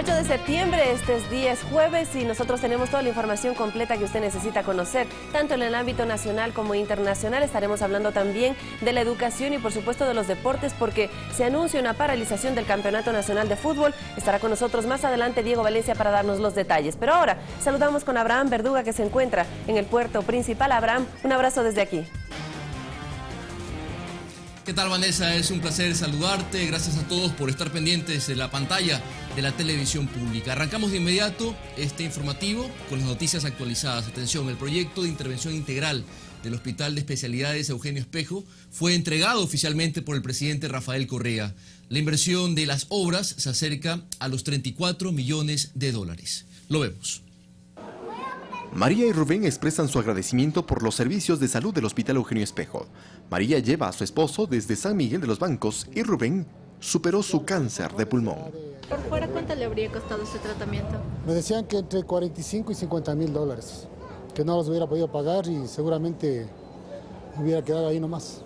8 de septiembre, este día es jueves y nosotros tenemos toda la información completa que usted necesita conocer, tanto en el ámbito nacional como internacional. Estaremos hablando también de la educación y por supuesto de los deportes, porque se anuncia una paralización del Campeonato Nacional de Fútbol. Estará con nosotros más adelante Diego Valencia para darnos los detalles. Pero ahora saludamos con Abraham Verduga, que se encuentra en el puerto principal. Abraham, un abrazo desde aquí. ¿Qué tal, Vanessa? Es un placer saludarte. Gracias a todos por estar pendientes de la pantalla de la televisión pública. Arrancamos de inmediato este informativo con las noticias actualizadas. Atención, el proyecto de intervención integral del Hospital de Especialidades Eugenio Espejo fue entregado oficialmente por el presidente Rafael Correa. La inversión de las obras se acerca a los 34 millones de dólares. Lo vemos. María y Rubén expresan su agradecimiento por los servicios de salud del Hospital Eugenio Espejo. María lleva a su esposo desde San Miguel de los Bancos y Rubén superó su cáncer de pulmón. ¿Por fuera cuánto le habría costado este tratamiento? Me decían que entre 45 y 50 mil dólares, que no los hubiera podido pagar y seguramente hubiera quedado ahí nomás.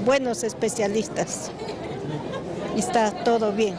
Buenos especialistas, está todo bien,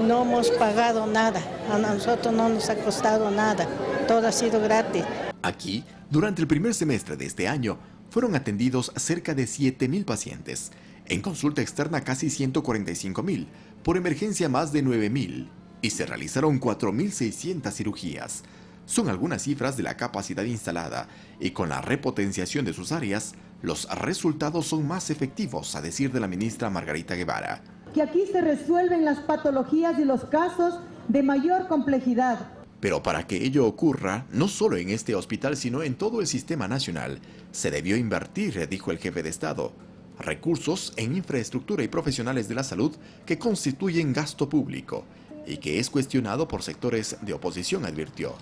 no hemos pagado nada, a nosotros no nos ha costado nada, todo ha sido gratis. Aquí, durante el primer semestre de este año, fueron atendidos cerca de 7.000 pacientes. En consulta externa casi 145.000, por emergencia más de 9.000 y se realizaron 4.600 cirugías. Son algunas cifras de la capacidad instalada y con la repotenciación de sus áreas, los resultados son más efectivos, a decir de la ministra Margarita Guevara. Que aquí se resuelven las patologías y los casos de mayor complejidad. Pero para que ello ocurra, no solo en este hospital, sino en todo el sistema nacional, se debió invertir, dijo el jefe de Estado, recursos en infraestructura y profesionales de la salud que constituyen gasto público y que es cuestionado por sectores de oposición, advirtió.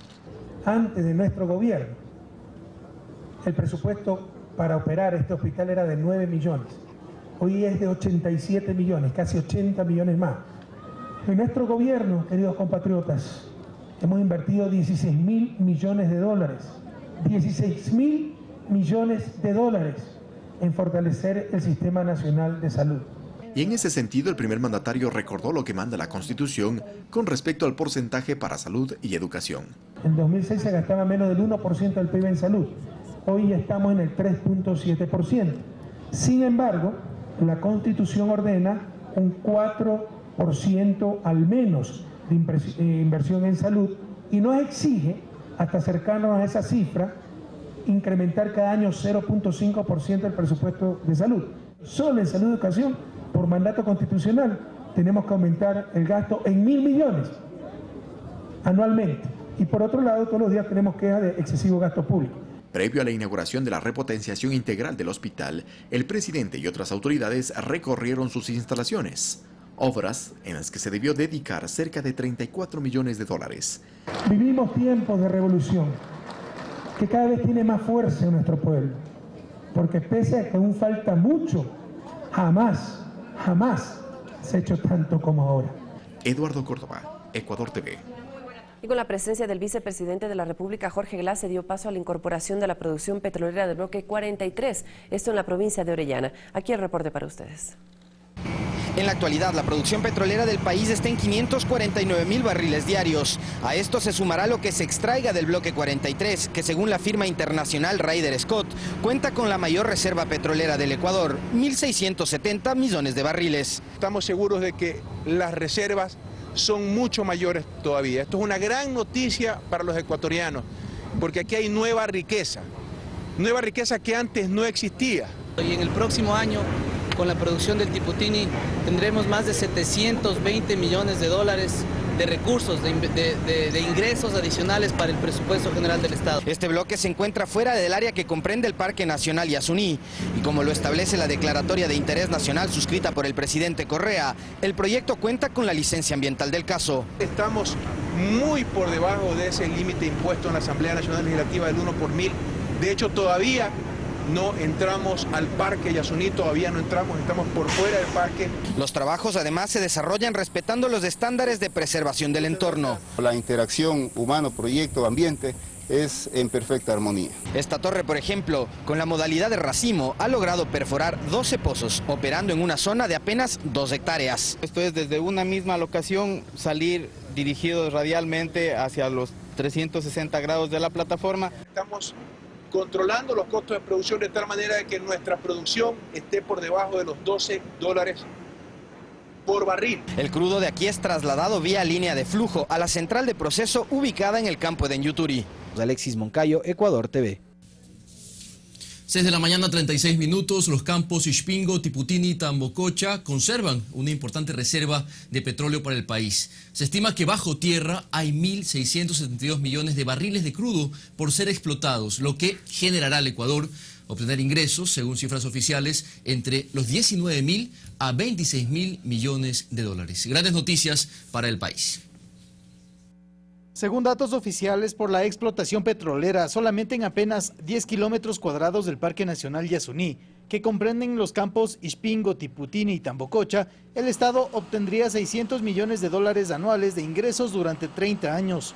Antes de nuestro gobierno, el presupuesto para operar este hospital era de 9 millones. Hoy es de 87 millones, casi 80 millones más. En nuestro gobierno, queridos compatriotas, hemos invertido 16.000 millones de dólares, 16.000 millones de dólares en fortalecer el Sistema Nacional de Salud. Y en ese sentido, el primer mandatario recordó lo que manda la Constitución con respecto al porcentaje para salud y educación. En 2006 se gastaba menos del 1% del PIB en salud, hoy ya estamos en el 3.7%. Sin embargo, la Constitución ordena un 4% al menos de inversión en salud y nos exige, hasta acercarnos a esa cifra, incrementar cada año 0.5% el presupuesto de salud. Solo en salud y educación, por mandato constitucional, tenemos que aumentar el gasto en 1.000 millones anualmente. Y por otro lado, todos los días tenemos quejas de excesivo gasto público. Previo a la inauguración de la repotenciación integral del hospital, el presidente y otras autoridades recorrieron sus instalaciones. Obras en las que se debió dedicar cerca de 34 millones de dólares. Vivimos tiempos de revolución que cada vez tiene más fuerza en nuestro pueblo, porque pese a que aún falta mucho, jamás se ha hecho tanto como ahora. Eduardo Córdoba, Ecuador TV. Y con la presencia del vicepresidente de la República, Jorge Glass, se dio paso a la incorporación de la producción petrolera del bloque 43, esto en la provincia de Orellana. Aquí el reporte para ustedes. En la actualidad, la producción petrolera del país está en 549.000 barriles diarios. A esto se sumará lo que se extraiga del bloque 43, que según la firma internacional Ryder Scott, cuenta con la mayor reserva petrolera del Ecuador, 1.670 millones de barriles. Estamos seguros de que las reservas son mucho mayores todavía. Esto es una gran noticia para los ecuatorianos, porque aquí hay nueva riqueza que antes no existía. Y en el próximo año, con la producción del Tiputini, tendremos más de 720 millones de dólares de recursos, de ingresos adicionales para el presupuesto general del Estado. Este bloque se encuentra fuera del área que comprende el Parque Nacional Yasuní, y como lo establece la Declaratoria de Interés Nacional suscrita por el presidente Correa, el proyecto cuenta con la licencia ambiental del caso. Estamos muy por debajo de ese límite impuesto en la Asamblea Nacional Legislativa del 1 por 1000. De hecho, todavía no entramos al parque Yasuní, todavía no entramos, estamos por fuera del parque. Los trabajos además se desarrollan respetando los estándares de preservación del entorno. La interacción humano-proyecto-ambiente es en perfecta armonía. Esta torre, por ejemplo, con la modalidad de racimo, ha logrado perforar 12 pozos, operando en una zona de apenas 2 hectáreas. Esto es desde una misma locación salir dirigido radialmente hacia los 360 grados de la plataforma. Estamos controlando los costos de producción de tal manera de que nuestra producción esté por debajo de los $12 por barril. El crudo de aquí es trasladado vía línea de flujo a la central de proceso ubicada en el campo de Ñuturi. Alexis Moncayo, Ecuador TV. 6 de la mañana, 36 minutos. Los campos Ixpingo, Tiputini y Tambococha conservan una importante reserva de petróleo para el país. Se estima que bajo tierra hay 1.672 millones de barriles de crudo por ser explotados, lo que generará al Ecuador obtener ingresos, según cifras oficiales, entre los 19.000 a 26.000 millones de dólares. Grandes noticias para el país. Según datos oficiales, por la explotación petrolera, solamente en apenas 10 kilómetros cuadrados del Parque Nacional Yasuní, que comprenden los campos Ixpingo, Tiputini y Tambococha, el Estado obtendría 600 millones de dólares anuales de ingresos durante 30 años.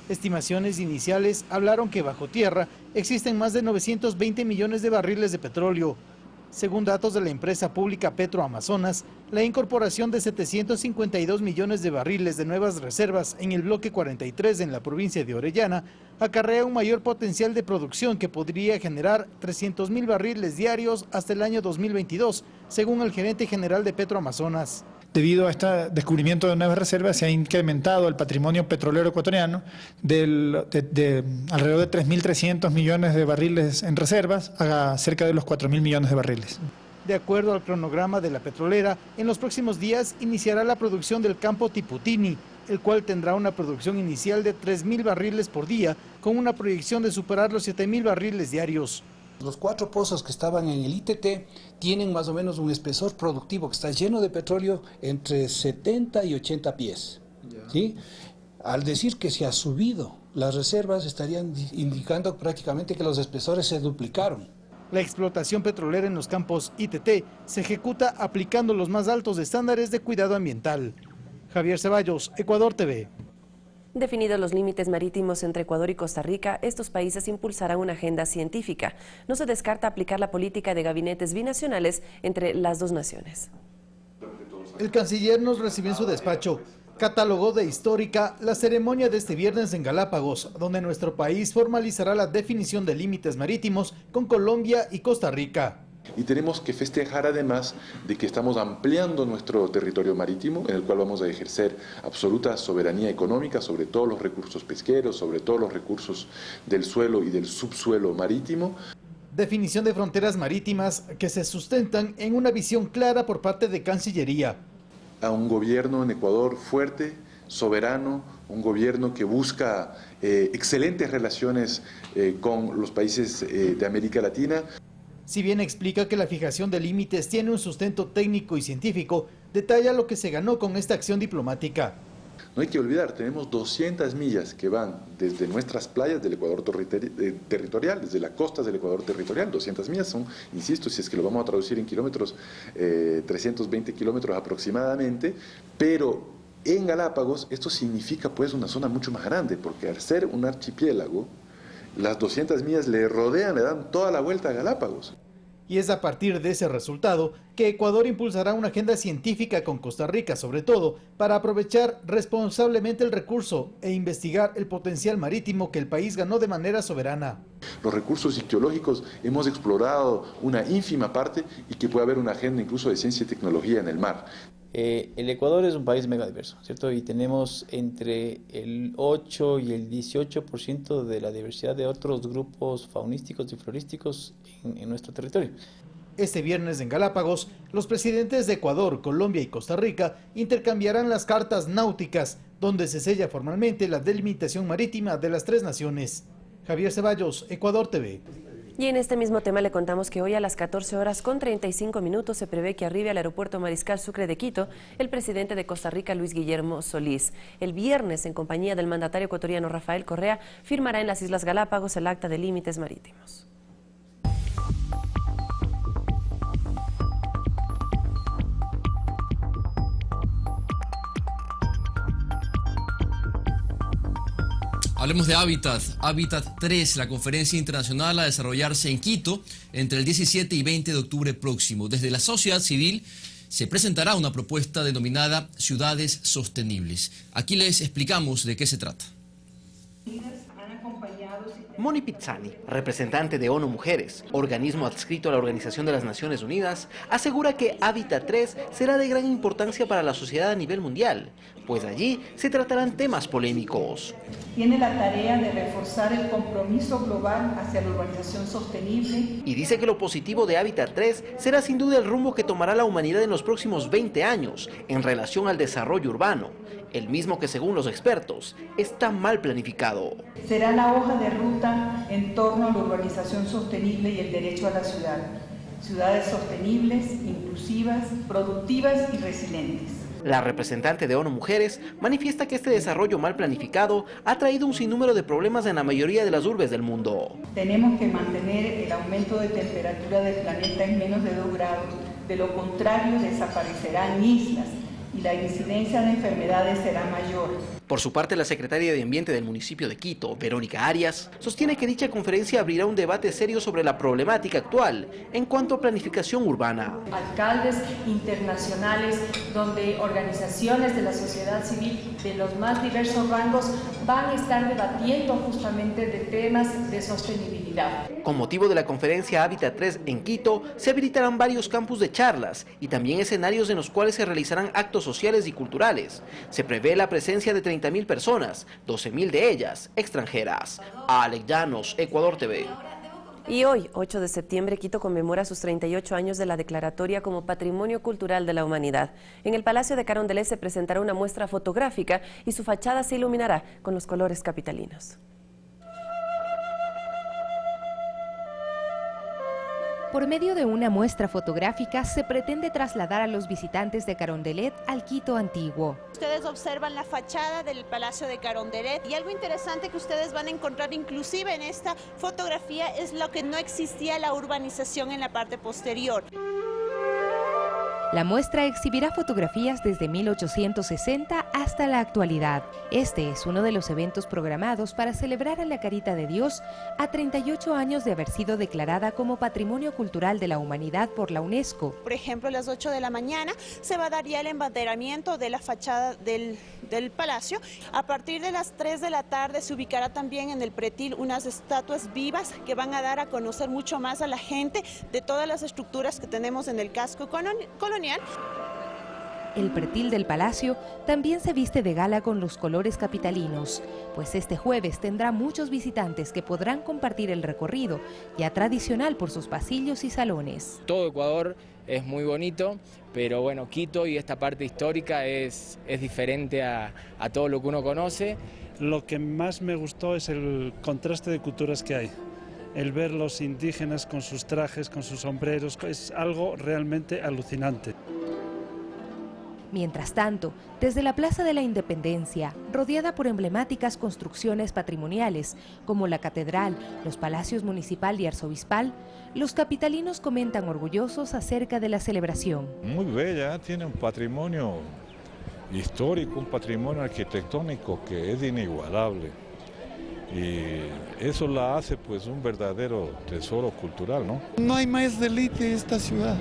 Estimaciones iniciales hablaron que bajo tierra existen más de 920 millones de barriles de petróleo. Según datos de la empresa pública Petroamazonas, la incorporación de 752 millones de barriles de nuevas reservas en el bloque 43 en la provincia de Orellana acarrea un mayor potencial de producción que podría generar 300.000 barriles diarios hasta el año 2022, según el gerente general de Petroamazonas. Debido a este descubrimiento de nuevas reservas, se ha incrementado el patrimonio petrolero ecuatoriano de alrededor de 3.300 millones de barriles en reservas a cerca de los 4.000 millones de barriles. De acuerdo al cronograma de la petrolera, en los próximos días iniciará la producción del campo Tiputini, el cual tendrá una producción inicial de 3.000 barriles por día, con una proyección de superar los 7.000 barriles diarios. Los 4 pozos que estaban en el ITT tienen más o menos un espesor productivo que está lleno de petróleo entre 70 y 80 pies. ¿Sí? Al decir que se ha subido las reservas, estarían indicando prácticamente que los espesores se duplicaron. La explotación petrolera en los campos ITT se ejecuta aplicando los más altos estándares de cuidado ambiental. Javier Ceballos, Ecuador TV. Definidos los límites marítimos entre Ecuador y Costa Rica, estos países impulsarán una agenda científica. No se descarta aplicar la política de gabinetes binacionales entre las dos naciones. El canciller nos recibió en su despacho. Catalogó de histórica la ceremonia de este viernes en Galápagos, donde nuestro país formalizará la definición de límites marítimos con Colombia y Costa Rica. Y tenemos que festejar además de que estamos ampliando nuestro territorio marítimo, en el cual vamos a ejercer absoluta soberanía económica sobre todos los recursos pesqueros, sobre todos los recursos del suelo y del subsuelo marítimo. Definición de fronteras marítimas que se sustentan en una visión clara por parte de Cancillería. A un gobierno en Ecuador fuerte, soberano, un gobierno que busca excelentes relaciones con los países de América Latina. Si bien explica que la fijación de límites tiene un sustento técnico y científico, detalla lo que se ganó con esta acción diplomática. No hay que olvidar, tenemos 200 millas que van desde nuestras playas del Ecuador territorial, desde las costas del Ecuador territorial. 200 millas son, insisto, si es que lo vamos a traducir en kilómetros, 320 kilómetros aproximadamente, pero en Galápagos esto significa pues una zona mucho más grande, porque al ser un archipiélago, las 200 millas le rodean, le dan toda la vuelta a Galápagos. Y es a partir de ese resultado que Ecuador impulsará una agenda científica con Costa Rica, sobre todo, para aprovechar responsablemente el recurso e investigar el potencial marítimo que el país ganó de manera soberana. Los recursos ictiológicos hemos explorado una ínfima parte y que puede haber una agenda incluso de ciencia y tecnología en el mar. El Ecuador es un país mega diverso, ¿cierto? Y tenemos entre el 8 y el 18% de la diversidad de otros grupos faunísticos y florísticos en nuestro territorio. Este viernes en Galápagos, los presidentes de Ecuador, Colombia y Costa Rica intercambiarán las cartas náuticas, donde se sella formalmente la delimitación marítima de las tres naciones. Javier Ceballos, Ecuador TV. Y en este mismo tema le contamos que hoy a las 14:35 se prevé que arribe al aeropuerto Mariscal Sucre de Quito el presidente de Costa Rica, Luis Guillermo Solís. El viernes, en compañía del mandatario ecuatoriano Rafael Correa, firmará en las Islas Galápagos el acta de límites marítimos. Hablemos de Hábitat. Hábitat 3, la conferencia internacional a desarrollarse en Quito entre el 17 y 20 de octubre próximo. Desde la sociedad civil se presentará una propuesta denominada Ciudades Sostenibles. Aquí les explicamos de qué se trata. Moni Pizzani, representante de ONU Mujeres, organismo adscrito a la Organización de las Naciones Unidas, asegura que Hábitat 3 será de gran importancia para la sociedad a nivel mundial, pues allí se tratarán temas polémicos. Tiene la tarea de reforzar el compromiso global hacia la urbanización sostenible. Y dice que lo positivo de Hábitat 3 será sin duda el rumbo que tomará la humanidad en los próximos 20 años en relación al desarrollo urbano, el mismo que según los expertos está mal planificado. Será la hoja de ruta en torno a la urbanización sostenible y el derecho a la ciudad. Ciudades sostenibles, inclusivas, productivas y resilientes. La representante de ONU Mujeres manifiesta que este desarrollo mal planificado ha traído un sinnúmero de problemas en la mayoría de las urbes del mundo. Tenemos que mantener el aumento de temperatura del planeta en menos de 2 grados, de lo contrario desaparecerán islas y la incidencia de enfermedades será mayor. Por su parte, la secretaria de Ambiente del municipio de Quito, Verónica Arias, sostiene que dicha conferencia abrirá un debate serio sobre la problemática actual en cuanto a planificación urbana. Alcaldes internacionales, donde organizaciones de la sociedad civil de los más diversos rangos van a estar debatiendo justamente de temas de sostenibilidad. Con motivo de la conferencia Hábitat 3 en Quito, se habilitarán varios campus de charlas y también escenarios en los cuales se realizarán actos sociales y culturales. Se prevé la presencia de 30.000 personas, 12.000 de ellas extranjeras. Alex Llanos, Ecuador TV. Y hoy, 8 de septiembre, Quito conmemora sus 38 años de la declaratoria como Patrimonio Cultural de la Humanidad. En el Palacio de Carondelet se presentará una muestra fotográfica y su fachada se iluminará con los colores capitalinos. Por medio de una muestra fotográfica se pretende trasladar a los visitantes de Carondelet al Quito antiguo. Ustedes observan la fachada del Palacio de Carondelet y algo interesante que ustedes van a encontrar inclusive en esta fotografía es lo que no existía la urbanización en la parte posterior. La muestra exhibirá fotografías desde 1860 hasta la actualidad. Este es uno de los eventos programados para celebrar a la Carita de Dios a 38 años de haber sido declarada como Patrimonio Cultural de la Humanidad por la UNESCO. Por ejemplo, a las 8 de la mañana se va a dar ya el embanderamiento de la fachada del palacio. A partir de las 3 de la tarde se ubicará también en el pretil unas estatuas vivas que van a dar a conocer mucho más a la gente de todas las estructuras que tenemos en el casco colonial. El pretil del palacio también se viste de gala con los colores capitalinos, pues este jueves tendrá muchos visitantes que podrán compartir el recorrido, ya tradicional por sus pasillos y salones. Todo Ecuador es muy bonito, pero bueno, Quito y esta parte histórica es diferente a todo lo que uno conoce. Lo que más me gustó es el contraste de culturas que hay. El ver los indígenas con sus trajes, con sus sombreros, es algo realmente alucinante. Mientras tanto, desde la Plaza de la Independencia, rodeada por emblemáticas construcciones patrimoniales como la Catedral, los Palacios Municipal y Arzobispal, los capitalinos comentan orgullosos acerca de la celebración. Muy bella, tiene un patrimonio histórico, un patrimonio arquitectónico que es inigualable. Y eso la hace pues un verdadero tesoro cultural, ¿no? No hay más deleite esta ciudad.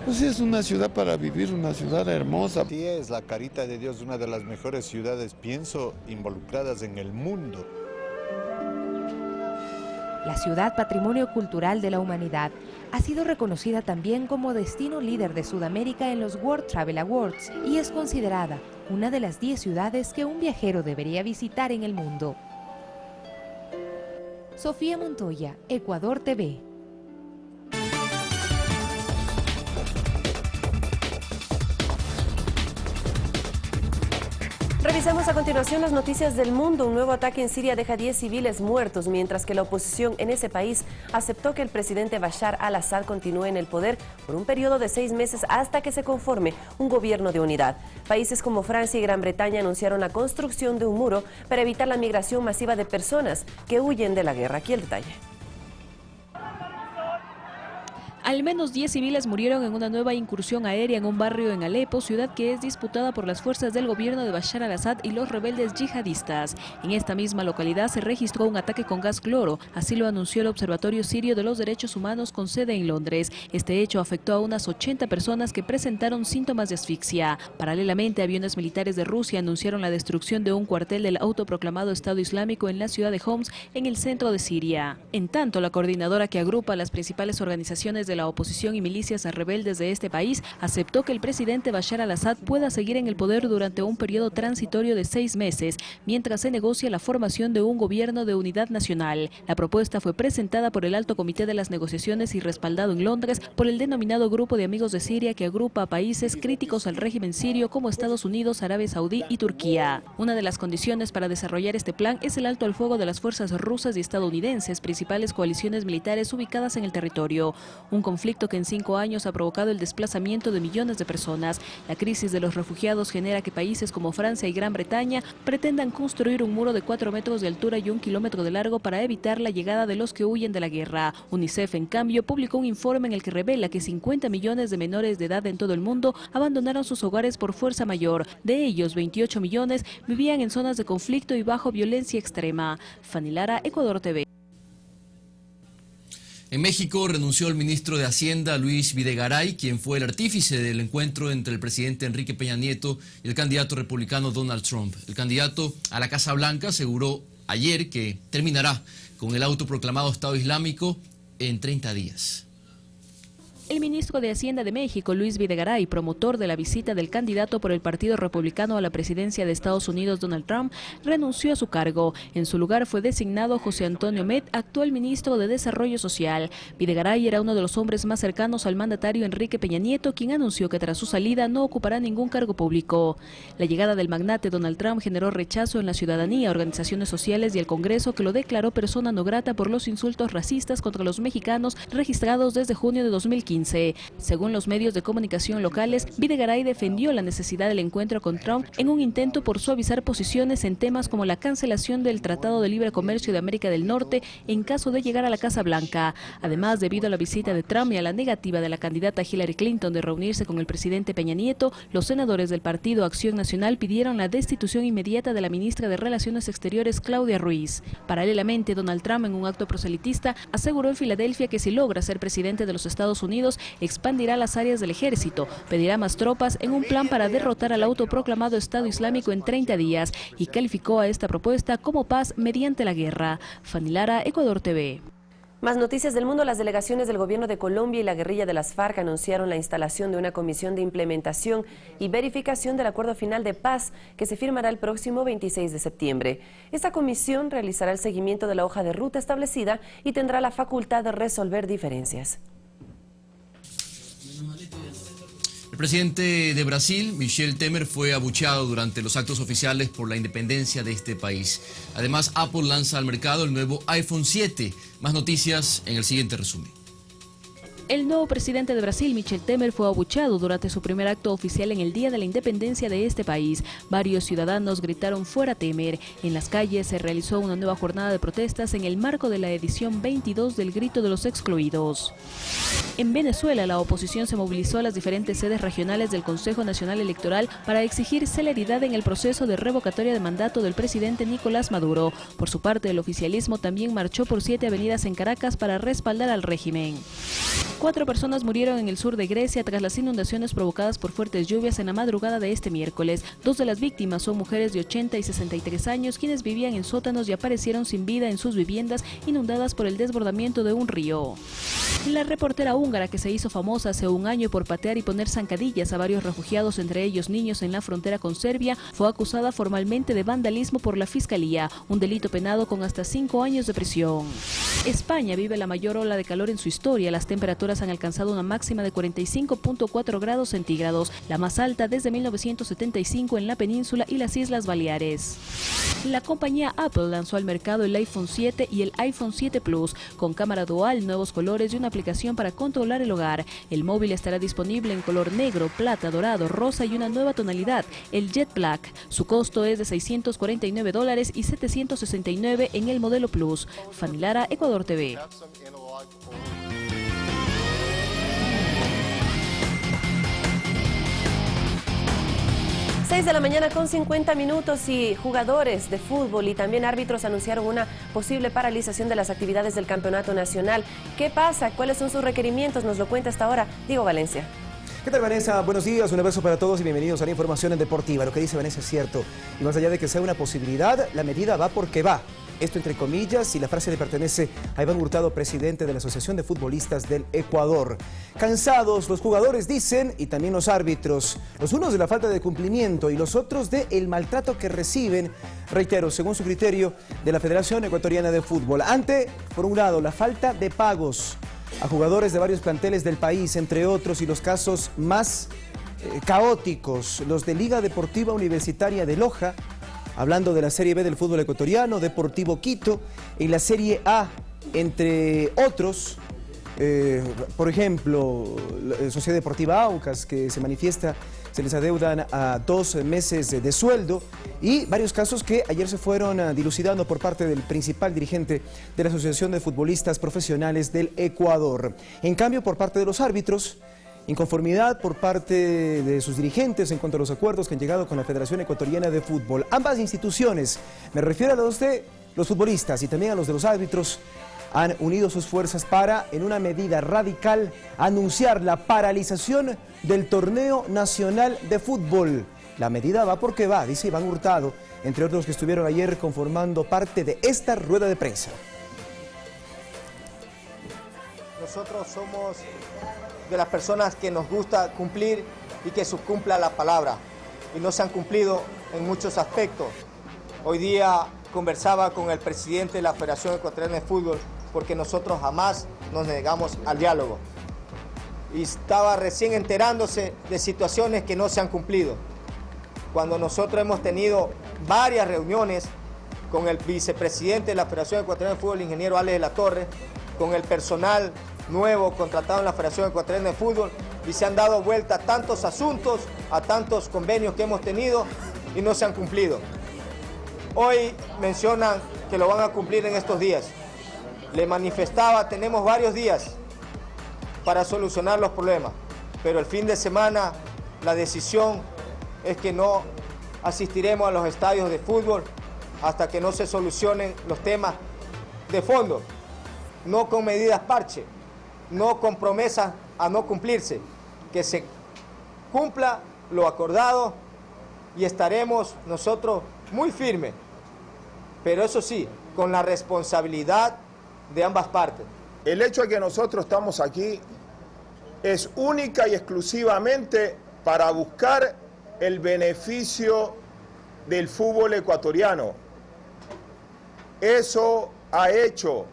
Pues es una ciudad para vivir, una ciudad hermosa. Sí, es la Carita de Dios, una de las mejores ciudades, pienso, involucradas en el mundo. La ciudad Patrimonio Cultural de la Humanidad ha sido reconocida también como destino líder de Sudamérica en los World Travel Awards y es considerada una de las 10 ciudades que un viajero debería visitar en el mundo. Sofía Montoya, Ecuador TV. Revisamos a continuación las noticias del mundo. Un nuevo ataque en Siria deja 10 civiles muertos, mientras que la oposición en ese país aceptó que el presidente Bashar al-Assad continúe en el poder por un periodo de 6 meses hasta que se conforme un gobierno de unidad. Países como Francia y Gran Bretaña anunciaron la construcción de un muro para evitar la migración masiva de personas que huyen de la guerra. Aquí el detalle. Al menos 10 civiles murieron en una nueva incursión aérea en un barrio en Alepo, ciudad que es disputada por las fuerzas del gobierno de Bashar al-Assad y los rebeldes yihadistas. En esta misma localidad se registró un ataque con gas cloro, así lo anunció el Observatorio Sirio de los Derechos Humanos con sede en Londres. Este hecho afectó a unas 80 personas que presentaron síntomas de asfixia. Paralelamente, aviones militares de Rusia anunciaron la destrucción de un cuartel del autoproclamado Estado Islámico en la ciudad de Homs, en el centro de Siria. En tanto, la coordinadora que agrupa a las principales organizaciones de la oposición y milicias rebeldes de este país aceptó que el presidente Bashar al-Assad pueda seguir en el poder durante un periodo transitorio de 6 meses, mientras se negocia la formación de un gobierno de unidad nacional. La propuesta fue presentada por el Alto Comité de las Negociaciones y respaldado en Londres por el denominado Grupo de Amigos de Siria, que agrupa a países críticos al régimen sirio como Estados Unidos, Arabia Saudí y Turquía. Una de las condiciones para desarrollar este plan es el alto al fuego de las fuerzas rusas y estadounidenses, principales coaliciones militares ubicadas en el territorio. Un conflicto que en 5 años ha provocado el desplazamiento de millones de personas. La crisis de los refugiados genera que países como Francia y Gran Bretaña pretendan construir un muro de 4 metros de altura y 1 kilómetro de largo para evitar la llegada de los que huyen de la guerra. UNICEF, en cambio, publicó un informe en el que revela que 50 millones de menores de edad en todo el mundo abandonaron sus hogares por fuerza mayor. De ellos, 28 millones vivían en zonas de conflicto y bajo violencia extrema. Fanny Lara, Ecuador TV. En México renunció el ministro de Hacienda, Luis Videgaray, quien fue el artífice del encuentro entre el presidente Enrique Peña Nieto y el candidato republicano Donald Trump. El candidato a la Casa Blanca aseguró ayer que terminará con el autoproclamado Estado Islámico en 30 días. El ministro de Hacienda de México, Luis Videgaray, promotor de la visita del candidato por el Partido Republicano a la presidencia de Estados Unidos, Donald Trump, renunció a su cargo. En su lugar fue designado José Antonio Meade, actual ministro de Desarrollo Social. Videgaray era uno de los hombres más cercanos al mandatario Enrique Peña Nieto, quien anunció que tras su salida no ocupará ningún cargo público. La llegada del magnate Donald Trump generó rechazo en la ciudadanía, organizaciones sociales y el Congreso, que lo declaró persona no grata por los insultos racistas contra los mexicanos registrados desde junio de 2015. Según los medios de comunicación locales, Videgaray defendió la necesidad del encuentro con Trump en un intento por suavizar posiciones en temas como la cancelación del Tratado de Libre Comercio de América del Norte en caso de llegar a la Casa Blanca. Además, debido a la visita de Trump y a la negativa de la candidata Hillary Clinton de reunirse con el presidente Peña Nieto, los senadores del Partido Acción Nacional pidieron la destitución inmediata de la ministra de Relaciones Exteriores, Claudia Ruiz. Paralelamente, Donald Trump, en un acto proselitista, aseguró en Filadelfia que si logra ser presidente de los Estados Unidos, expandirá las áreas del ejército, pedirá más tropas en un plan para derrotar al autoproclamado Estado Islámico en 30 días y calificó a esta propuesta como paz mediante la guerra. Fanny Lara, Ecuador TV. Más noticias del mundo. Las delegaciones del gobierno de Colombia y la guerrilla de las FARC anunciaron la instalación de una comisión de implementación y verificación del acuerdo final de paz que se firmará el próximo 26 de septiembre. Esta comisión realizará el seguimiento de la hoja de ruta establecida y tendrá la facultad de resolver diferencias. El presidente de Brasil, Michel Temer, fue abucheado durante los actos oficiales por la independencia de este país. Además, Apple lanza al mercado el nuevo iPhone 7. Más noticias en el siguiente resumen. El nuevo presidente de Brasil, Michel Temer, fue abucheado durante su primer acto oficial en el Día de la Independencia de este país. Varios ciudadanos gritaron "Fuera Temer". En las calles se realizó una nueva jornada de protestas en el marco de la edición 22 del Grito de los Excluidos. En Venezuela, la oposición se movilizó a las diferentes sedes regionales del Consejo Nacional Electoral para exigir celeridad en el proceso de revocatoria de mandato del presidente Nicolás Maduro. Por su parte, el oficialismo también marchó por 7 avenidas en Caracas para respaldar al régimen. 4 personas murieron en el sur de Grecia tras las inundaciones provocadas por fuertes lluvias en la madrugada de este miércoles. 2 de las víctimas son mujeres de 80 y 63 años, quienes vivían en sótanos y aparecieron sin vida en sus viviendas inundadas por el desbordamiento de un río. La reportera húngara, que se hizo famosa hace un año por patear y poner zancadillas a varios refugiados, entre ellos niños, en la frontera con Serbia, fue acusada formalmente de vandalismo por la Fiscalía, un delito penado con hasta 5 años de prisión. España vive la mayor ola de calor en su historia. Las temperaturas han alcanzado una máxima de 45.4 grados centígrados, la más alta desde 1975 en la península y las Islas Baleares. La compañía Apple lanzó al mercado el iPhone 7 y el iPhone 7 Plus, con cámara dual, nuevos colores y una aplicación para controlar el hogar. El móvil estará disponible en color negro, plata, dorado, rosa y una nueva tonalidad, el Jet Black. Su costo es de $649 y $769 en el modelo Plus. Fanny Lara, Ecuador TV. 6 de la mañana con 50 minutos y jugadores de fútbol y también árbitros anunciaron una posible paralización de las actividades del campeonato nacional. ¿Qué pasa? ¿Cuáles son sus requerimientos? Nos lo cuenta hasta ahora Diego Valencia. ¿Qué tal, Vanessa? Buenos días, un abrazo para todos y bienvenidos a la información deportiva. Lo que dice Vanessa es cierto. Y más allá de que sea una posibilidad, la medida va porque va. Esto entre comillas, y la frase le pertenece a Iván Hurtado, presidente de la Asociación de Futbolistas del Ecuador. Cansados, los jugadores dicen, y también los árbitros, los unos de la falta de cumplimiento y los otros del maltrato que reciben, reitero, según su criterio, de la Federación Ecuatoriana de Fútbol. Ante, por un lado, la falta de pagos a jugadores de varios planteles del país, entre otros, y los casos más caóticos, los de Liga Deportiva Universitaria de Loja, hablando de la Serie B del fútbol ecuatoriano, Deportivo Quito, y la Serie A, entre otros, por ejemplo, la Sociedad Deportiva Aucas, que se manifiesta, se les adeudan a 2 meses de sueldo, y varios casos que ayer se fueron dilucidando por parte del principal dirigente de la Asociación de Futbolistas Profesionales del Ecuador. En cambio, por parte de los árbitros, inconformidad por parte de sus dirigentes en cuanto a los acuerdos que han llegado con la Federación Ecuatoriana de Fútbol. Ambas instituciones, me refiero a los de los futbolistas y también a los de los árbitros, han unido sus fuerzas para, en una medida radical, anunciar la paralización del torneo nacional de fútbol. La medida va porque va, dice Iván Hurtado, entre otros que estuvieron ayer conformando parte de esta rueda de prensa. Nosotros somos de las personas que nos gusta cumplir y que se cumpla la palabra, y no se han cumplido en muchos aspectos. Hoy día conversaba con el presidente de la Federación Ecuatoriana de Fútbol, porque nosotros jamás nos negamos al diálogo, y estaba recién enterándose de situaciones que no se han cumplido, cuando nosotros hemos tenido varias reuniones con el vicepresidente de la Federación Ecuatoriana de Fútbol, el ingeniero Alex de la Torre, con el personal nuevo contratado en la Federación Ecuatoriana de Fútbol, y se han dado vuelta a tantos asuntos, a tantos convenios que hemos tenido y no se han cumplido. Hoy mencionan que lo van a cumplir en estos días. Le manifestaba, tenemos varios días para solucionar los problemas, pero el fin de semana la decisión es que no asistiremos a los estadios de fútbol hasta que no se solucionen los temas de fondo, no con medidas parche, no con promesas a no cumplirse, que se cumpla lo acordado, y estaremos nosotros muy firmes, pero eso sí, con la responsabilidad de ambas partes. El hecho de que nosotros estamos aquí es única y exclusivamente para buscar el beneficio del fútbol ecuatoriano. Eso ha hecho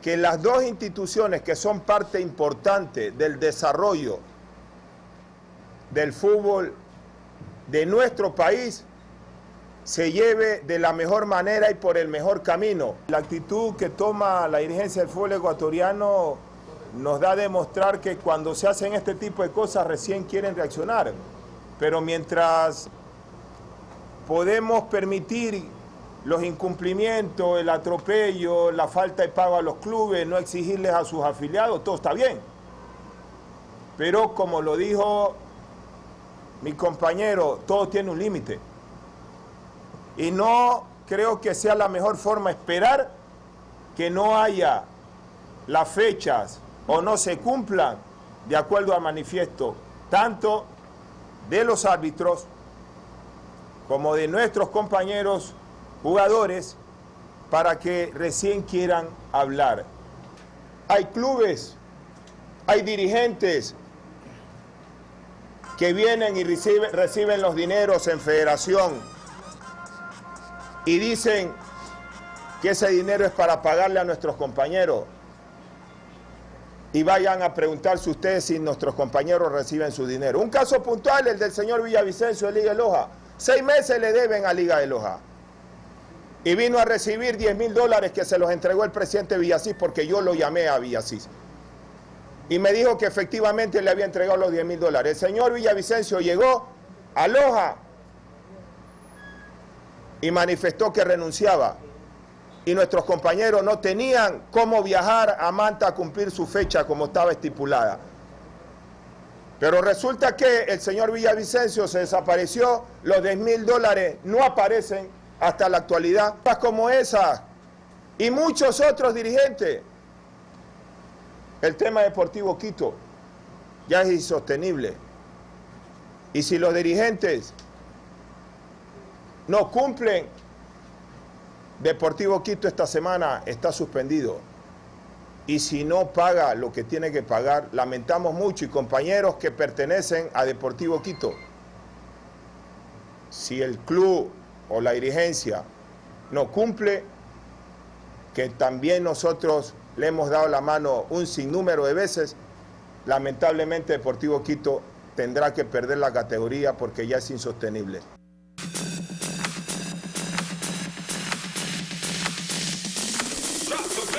que las dos instituciones que son parte importante del desarrollo del fútbol de nuestro país se lleve de la mejor manera y por el mejor camino. La actitud que toma la dirigencia del fútbol ecuatoriano nos da a demostrar que cuando se hacen este tipo de cosas recién quieren reaccionar, pero mientras podemos permitir los incumplimientos, el atropello, la falta de pago a los clubes, no exigirles a sus afiliados, todo está bien. Pero como lo dijo mi compañero, todo tiene un límite. Y no creo que sea la mejor forma esperar que no haya las fechas o no se cumplan de acuerdo al manifiesto, tanto de los árbitros como de nuestros compañeros jugadores, para que recién quieran hablar. Hay clubes, hay dirigentes que vienen y reciben los dineros en federación y dicen que ese dinero es para pagarle a nuestros compañeros. Y vayan a preguntarse ustedes si nuestros compañeros reciben su dinero. Un caso puntual, el del señor Villavicencio de Liga de Loja. 6 meses le deben a Liga de Loja. Y vino a recibir $10.000 que se los entregó el presidente Villasís, porque yo lo llamé a Villasís. Y me dijo que efectivamente le había entregado los $10.000. El señor Villavicencio llegó a Loja y manifestó que renunciaba. Y nuestros compañeros no tenían cómo viajar a Manta a cumplir su fecha como estaba estipulada. Pero resulta que el señor Villavicencio se desapareció, los $10.000 no aparecen hasta la actualidad. Como esa y muchos otros dirigentes. El tema Deportivo Quito ya es insostenible. Y si los dirigentes no cumplen, Deportivo Quito esta semana está suspendido. Y si no paga lo que tiene que pagar, lamentamos mucho, y compañeros que pertenecen a Deportivo Quito, si el club o la dirigencia no cumple, que también nosotros le hemos dado la mano un sinnúmero de veces, lamentablemente Deportivo Quito tendrá que perder la categoría porque ya es insostenible.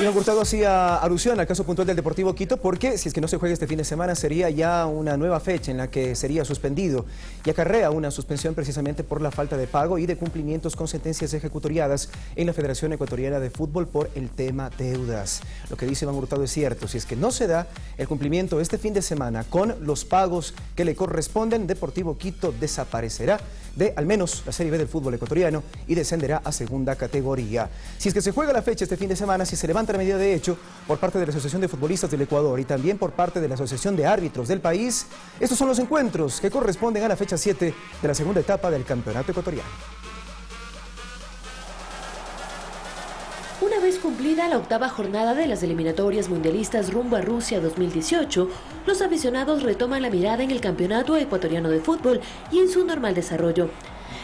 Iván Hurtado hacía alusión al caso puntual del Deportivo Quito porque si es que no se juega este fin de semana sería ya una nueva fecha en la que sería suspendido y acarrea una suspensión precisamente por la falta de pago y de cumplimientos con sentencias ejecutoriadas en la Federación Ecuatoriana de Fútbol por el tema deudas. Lo que dice Iván Hurtado es cierto, si es que no se da el cumplimiento este fin de semana con los pagos que le corresponden, Deportivo Quito desaparecerá de al menos la Serie B del fútbol ecuatoriano y descenderá a segunda categoría. Si es que se juega la fecha este fin de semana, si se levanta la medida de hecho por parte de la Asociación de Futbolistas del Ecuador y también por parte de la Asociación de Árbitros del país, estos son los encuentros que corresponden a la fecha 7 de la segunda etapa del Campeonato Ecuatoriano. Una vez cumplida la octava jornada de las eliminatorias mundialistas rumbo a Rusia 2018, los aficionados retoman la mirada en el Campeonato Ecuatoriano de Fútbol y en su normal desarrollo.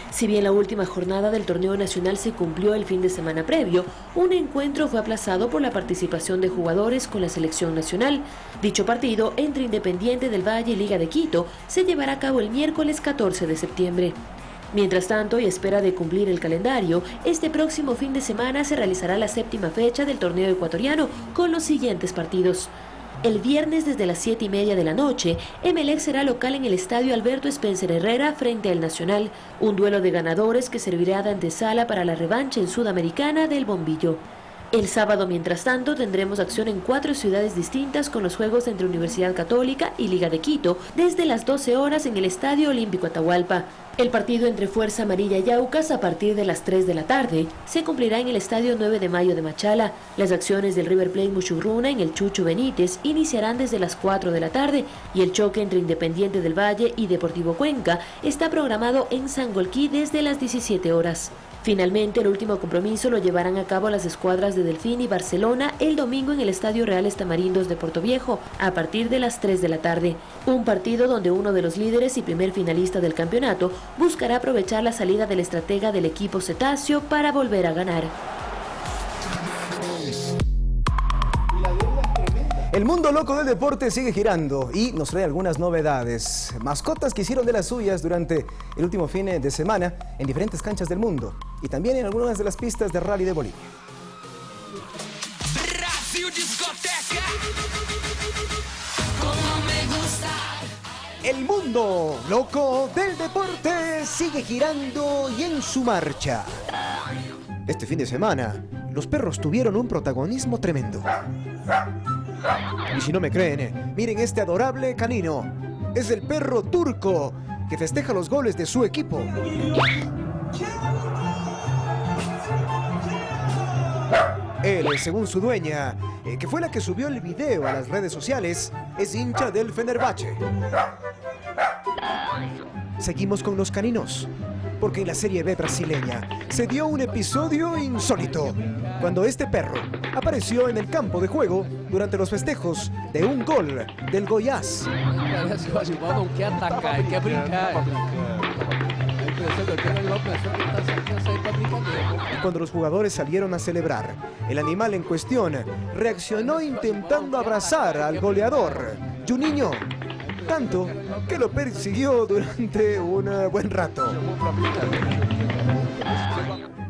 Si bien la última jornada del torneo nacional se cumplió el fin de semana previo, un encuentro fue aplazado por la participación de jugadores con la selección nacional. Dicho partido entre Independiente del Valle y Liga de Quito se llevará a cabo el miércoles 14 de septiembre. Mientras tanto, y a espera de cumplir el calendario, este próximo fin de semana se realizará la séptima fecha del torneo ecuatoriano con los siguientes partidos. El viernes desde las 7:30 de la noche, Emelec será local en el estadio Alberto Spencer Herrera frente al Nacional, un duelo de ganadores que servirá de antesala para la revancha en Sudamericana del Bombillo. El sábado, mientras tanto, tendremos acción en 4 ciudades distintas con los juegos entre Universidad Católica y Liga de Quito desde las 12 horas en el Estadio Olímpico Atahualpa. El partido entre Fuerza Amarilla y Aucas a partir de las 3 de la tarde se cumplirá en el Estadio 9 de Mayo de Machala. Las acciones del River Plate Muchurruna en el Chucho Benítez iniciarán desde las 4 de la tarde y el choque entre Independiente del Valle y Deportivo Cuenca está programado en Sangolquí desde las 17 horas. Finalmente, el último compromiso lo llevarán a cabo las escuadras de Delfín y Barcelona el domingo en el Estadio Reales Tamarindos de Portoviejo a partir de las 3 de la tarde. Un partido donde uno de los líderes y primer finalista del campeonato buscará aprovechar la salida del estratega del equipo cetáceo para volver a ganar. El mundo loco del deporte sigue girando y nos trae algunas novedades. Mascotas que hicieron de las suyas durante el último fin de semana en diferentes canchas del mundo y también en algunas de las pistas de rally de Bolivia. El mundo loco del deporte sigue girando y en su marcha. Este fin de semana, los perros tuvieron un protagonismo tremendo. Y si no me creen, miren este adorable canino. Es el perro turco que festeja los goles de su equipo. Él, según su dueña, que fue la que subió el video a las redes sociales, es hincha del Fenerbahce. Seguimos con los caninos, porque en la Serie B brasileña se dio un episodio insólito, cuando este perro apareció en el campo de juego durante los festejos de un gol del Goiás. Parece que o Gilmar não quer atacar, ele quer brincar. A impressão que eu tenho é que ele pensou que ele está saindo para brincadeira. Cuando los jugadores salieron a celebrar, el animal en cuestión reaccionó intentando abrazar al goleador, Juninho, tanto que lo persiguió durante un buen rato.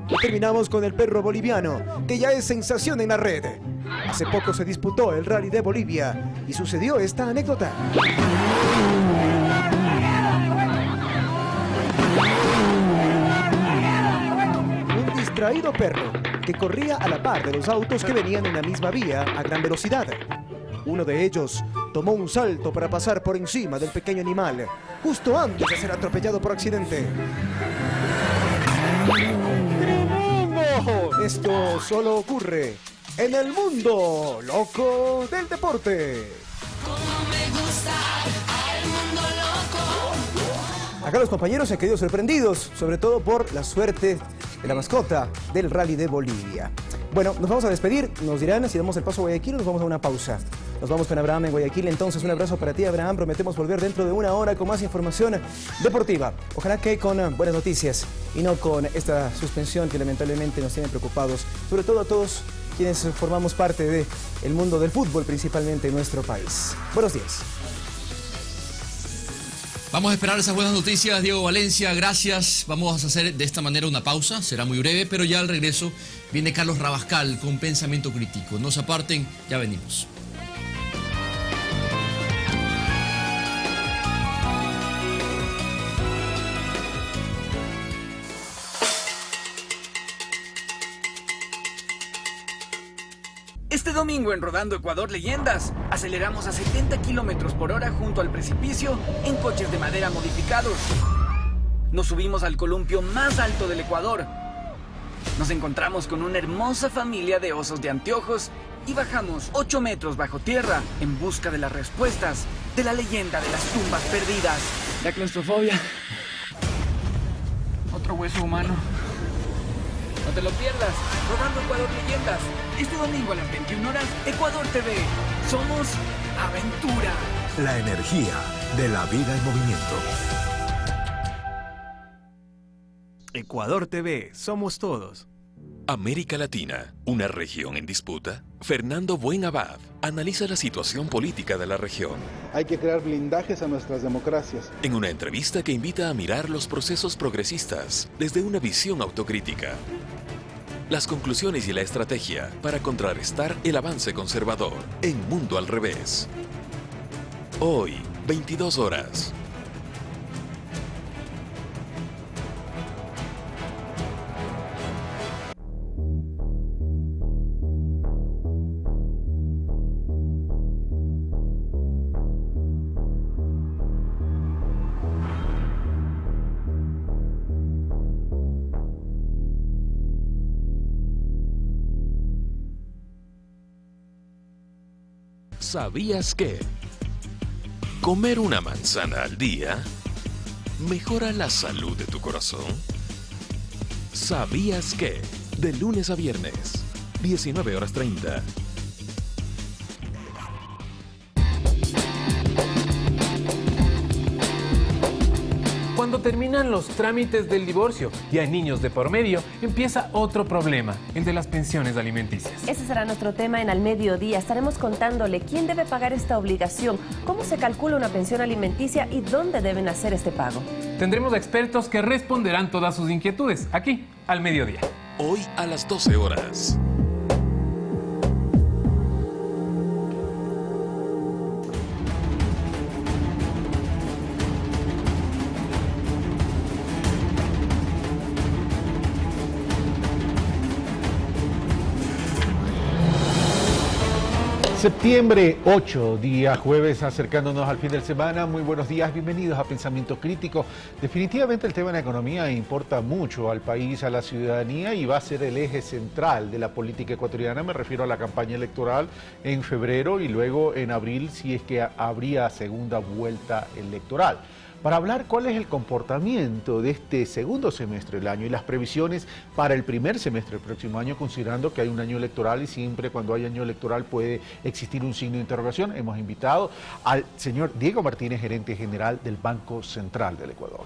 Y terminamos con el perro boliviano, que ya es sensación en la red. Hace poco se disputó el Rally de Bolivia y sucedió esta anécdota. Un distraído perro que corría a la par de los autos que venían en la misma vía a gran velocidad. Uno de ellos tomó un salto para pasar por encima del pequeño animal, justo antes de ser atropellado por accidente. ¡Tremendo! Esto solo ocurre en el mundo loco del deporte. Acá los compañeros se han quedado sorprendidos, sobre todo por la suerte de la mascota del Rally de Bolivia. Bueno, nos vamos a despedir, nos dirán si damos el paso a Guayaquil o nos vamos a una pausa. Nos vamos con Abraham en Guayaquil, entonces un abrazo para ti, Abraham. Prometemos volver dentro de una hora con más información deportiva. Ojalá que con buenas noticias y no con esta suspensión que lamentablemente nos tiene preocupados, sobre todo a todos quienes formamos parte del mundo del fútbol, principalmente en nuestro país. Buenos días. Vamos a esperar esas buenas noticias, Diego Valencia, gracias. Vamos a hacer de esta manera una pausa, será muy breve, pero ya al regreso viene Carlos Rabascal con Pensamiento Crítico. No se aparten, ya venimos. Este domingo en Rodando Ecuador Leyendas, aceleramos a 70 km/h junto al precipicio en coches de madera modificados. Nos subimos al columpio más alto del Ecuador. Nos encontramos con una hermosa familia de osos de anteojos y bajamos 8 metros bajo tierra en busca de las respuestas de la leyenda de las tumbas perdidas. La claustrofobia. Otro hueso humano. No te lo pierdas, Rodando Ecuador Leyendas. Este domingo a las 21 horas, Ecuador TV. Somos aventura. La energía de la vida en movimiento. Ecuador TV, somos todos. América Latina, una región en disputa. Fernando Buenabad analiza la situación política de la región. Hay que crear blindajes a nuestras democracias. En una entrevista que invita a mirar los procesos progresistas desde una visión autocrítica. Las conclusiones y la estrategia para contrarrestar el avance conservador en Mundo al Revés. Hoy, 22 horas. ¿Sabías que comer una manzana al día mejora la salud de tu corazón? ¿Sabías que de lunes a viernes, 19:30? Cuando terminan los trámites del divorcio y hay niños de por medio, empieza otro problema, el de las pensiones alimenticias. Ese será nuestro tema en Al Mediodía. Estaremos contándole quién debe pagar esta obligación, cómo se calcula una pensión alimenticia y dónde deben hacer este pago. Tendremos expertos que responderán todas sus inquietudes, aquí, Al Mediodía. Hoy a las 12 horas. Septiembre 8, día jueves, acercándonos al fin de semana. Muy buenos días, bienvenidos a Pensamiento Crítico. Definitivamente el tema de la economía importa mucho al país, a la ciudadanía y va a ser el eje central de la política ecuatoriana. Me refiero a la campaña electoral en febrero y luego en abril si es que habría segunda vuelta electoral. Para hablar cuál es el comportamiento de este segundo semestre del año y las previsiones para el primer semestre del próximo año, considerando que hay un año electoral y siempre cuando hay año electoral puede existir un signo de interrogación, hemos invitado al señor Diego Martínez, gerente general del Banco Central del Ecuador.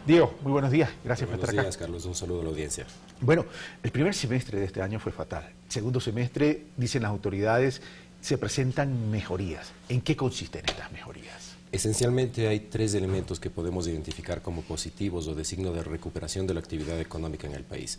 Diego, muy buenos días, gracias por estar acá. Buenos días, Carlos, un saludo a la audiencia. Bueno, el primer semestre de este año fue fatal. Segundo semestre, dicen las autoridades, se presentan mejorías. ¿En qué consisten estas mejorías? Esencialmente hay tres elementos que podemos identificar como positivos o de signo de recuperación de la actividad económica en el país.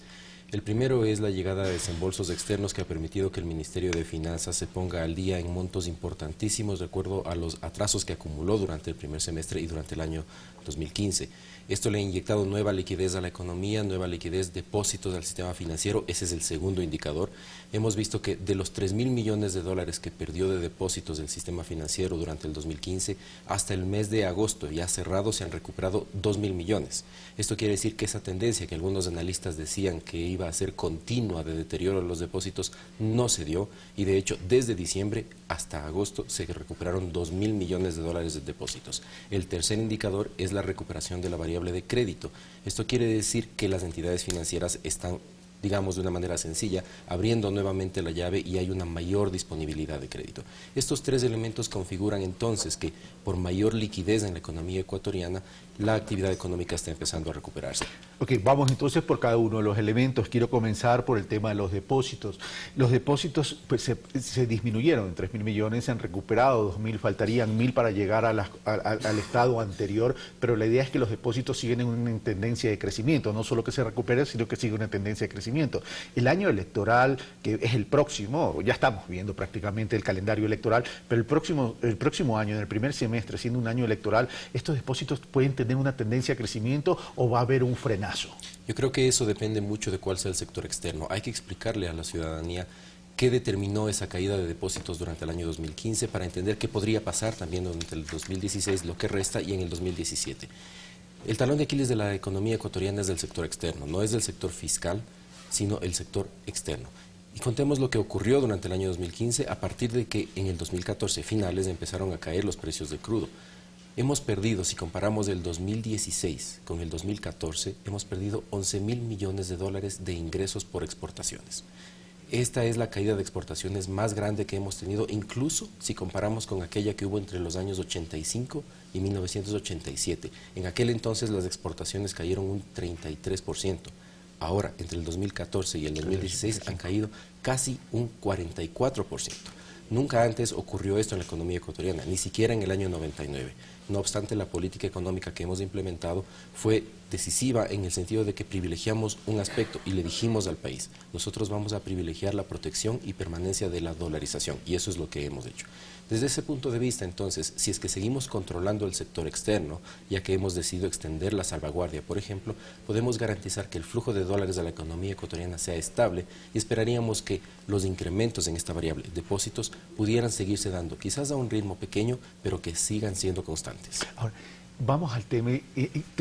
El primero es la llegada de desembolsos externos que ha permitido que el Ministerio de Finanzas se ponga al día en montos importantísimos de acuerdo a los atrasos que acumuló durante el primer semestre y durante el año 2015. Esto le ha inyectado nueva liquidez a la economía, nueva liquidez, depósitos al sistema financiero. Ese es el segundo indicador. Hemos visto que de los 3.000 millones de dólares que perdió de depósitos del sistema financiero durante el 2015, hasta el mes de agosto ya cerrado se han recuperado 2.000 millones. Esto quiere decir que esa tendencia que algunos analistas decían que iba a ser continua de deterioro de los depósitos no se dio, y de hecho desde diciembre hasta agosto se recuperaron 2.000 millones de dólares de depósitos. El tercer indicador es la recuperación de la variable de crédito. Esto quiere decir que las entidades financieras están, digamos de una manera sencilla, abriendo nuevamente la llave y hay una mayor disponibilidad de crédito. Estos tres elementos configuran entonces que por mayor liquidez en la economía ecuatoriana, la actividad económica está empezando a recuperarse. Ok, vamos entonces por cada uno de los elementos. Quiero comenzar por el tema de los depósitos. Los depósitos pues, se disminuyeron en 3.000 millones, se han recuperado 2.000, faltarían 1.000 para llegar al estado anterior, pero la idea es que los depósitos siguen en una tendencia de crecimiento, no solo que se recupere, sino que sigue una tendencia de crecimiento. El año electoral, que es el próximo, ya estamos viendo prácticamente el calendario electoral, pero el próximo año, en el primer semestre, siendo un año electoral, ¿estos depósitos pueden tener una tendencia de crecimiento o va a haber un frenazo? Yo creo que eso depende mucho de cuál sea el sector externo. Hay que explicarle a la ciudadanía qué determinó esa caída de depósitos durante el año 2015 para entender qué podría pasar también durante el 2016, lo que resta, y en el 2017. El talón de Aquiles de la economía ecuatoriana es del sector externo, no es del sector fiscal, sino el sector externo. Y contemos lo que ocurrió durante el año 2015 a partir de que en el 2014 finales empezaron a caer los precios del crudo. Hemos perdido, si comparamos el 2016 con el 2014, hemos perdido 11.000 millones de dólares de ingresos por exportaciones. Esta es la caída de exportaciones más grande que hemos tenido, incluso si comparamos con aquella que hubo entre los años 85 y 1987. En aquel entonces las exportaciones cayeron un 33%. Ahora, entre el 2014 y el 2016 han caído casi un 44%. Nunca antes ocurrió esto en la economía ecuatoriana, ni siquiera en el año 99. No obstante, la política económica que hemos implementado fue decisiva en el sentido de que privilegiamos un aspecto y le dijimos al país, nosotros vamos a privilegiar la protección y permanencia de la dolarización, y eso es lo que hemos hecho. Desde ese punto de vista, entonces, si es que seguimos controlando el sector externo, ya que hemos decidido extender la salvaguardia, por ejemplo, podemos garantizar que el flujo de dólares a la economía ecuatoriana sea estable y esperaríamos que los incrementos en esta variable, depósitos, pudieran seguirse dando, quizás a un ritmo pequeño, pero que sigan siendo constantes. Ahora, vamos al tema,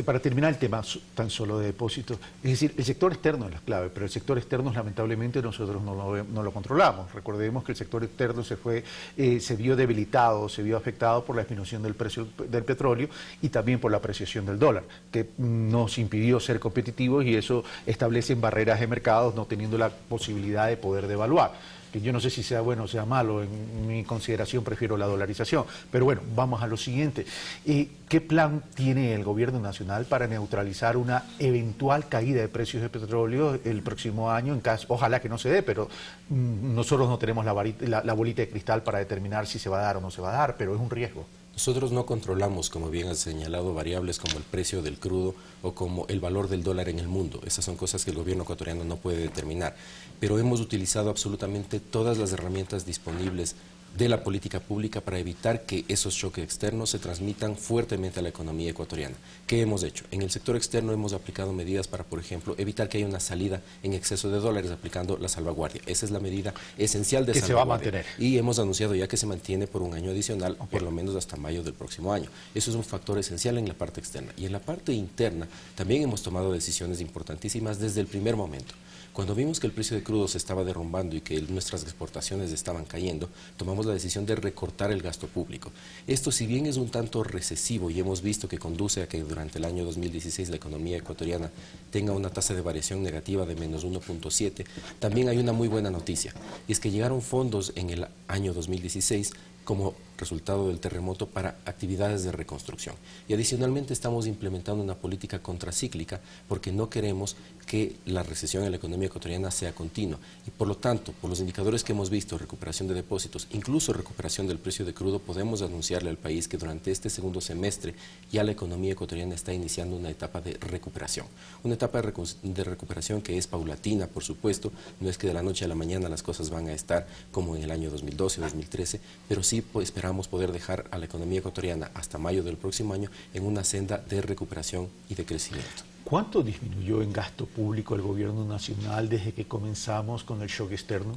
para terminar el tema tan solo de depósitos, es decir, el sector externo es la clave, pero el sector externo lamentablemente nosotros no lo controlamos. Recordemos que el sector externo se vio debilitado, se vio afectado por la disminución del precio del petróleo y también por la apreciación del dólar, que nos impidió ser competitivos, y eso establece barreras de mercados, no teniendo la posibilidad de poder devaluar. Que yo no sé si sea bueno o sea malo, en mi consideración prefiero la dolarización. Pero bueno, vamos a lo siguiente. ¿Qué plan tiene el gobierno nacional para neutralizar una eventual caída de precios de petróleo el próximo año? En caso, ojalá que no se dé, pero nosotros no tenemos la bolita de cristal para determinar si se va a dar o no se va a dar, pero es un riesgo. Nosotros no controlamos, como bien has señalado, variables como el precio del crudo o como el valor del dólar en el mundo. Esas son cosas que el gobierno ecuatoriano no puede determinar. Pero hemos utilizado absolutamente todas las herramientas disponibles de la política pública para evitar que esos choques externos se transmitan fuertemente a la economía ecuatoriana. ¿Qué hemos hecho? En el sector externo hemos aplicado medidas para, por ejemplo, evitar que haya una salida en exceso de dólares aplicando la salvaguardia. Esa es la medida esencial de salvaguardia. Que se va a mantener. Y hemos anunciado ya que se mantiene por un año adicional, por lo menos hasta mayo del próximo año. Eso es un factor esencial en la parte externa. Y en la parte interna también hemos tomado decisiones importantísimas desde el primer momento. Cuando vimos que el precio de crudo se estaba derrumbando y que nuestras exportaciones estaban cayendo, tomamos la decisión de recortar el gasto público. Esto, si bien es un tanto recesivo y hemos visto que conduce a que durante el año 2016 la economía ecuatoriana tenga una tasa de variación negativa de menos 1.7, también hay una muy buena noticia, y es que llegaron fondos en el año 2016 como resultado del terremoto para actividades de reconstrucción. Y adicionalmente estamos implementando una política contracíclica porque no queremos que la recesión en la economía ecuatoriana sea continua. Y por lo tanto, por los indicadores que hemos visto, recuperación de depósitos, incluso recuperación del precio de crudo, podemos anunciarle al país que durante este segundo semestre ya la economía ecuatoriana está iniciando una etapa de recuperación. Una etapa de recuperación que es paulatina, por supuesto, no es que de la noche a la mañana las cosas van a estar como en el año 2012 o 2013, pero sí esperamos poder dejar a la economía ecuatoriana hasta mayo del próximo año en una senda de recuperación y de crecimiento. ¿Cuánto disminuyó en gasto público el gobierno nacional desde que comenzamos con el shock externo?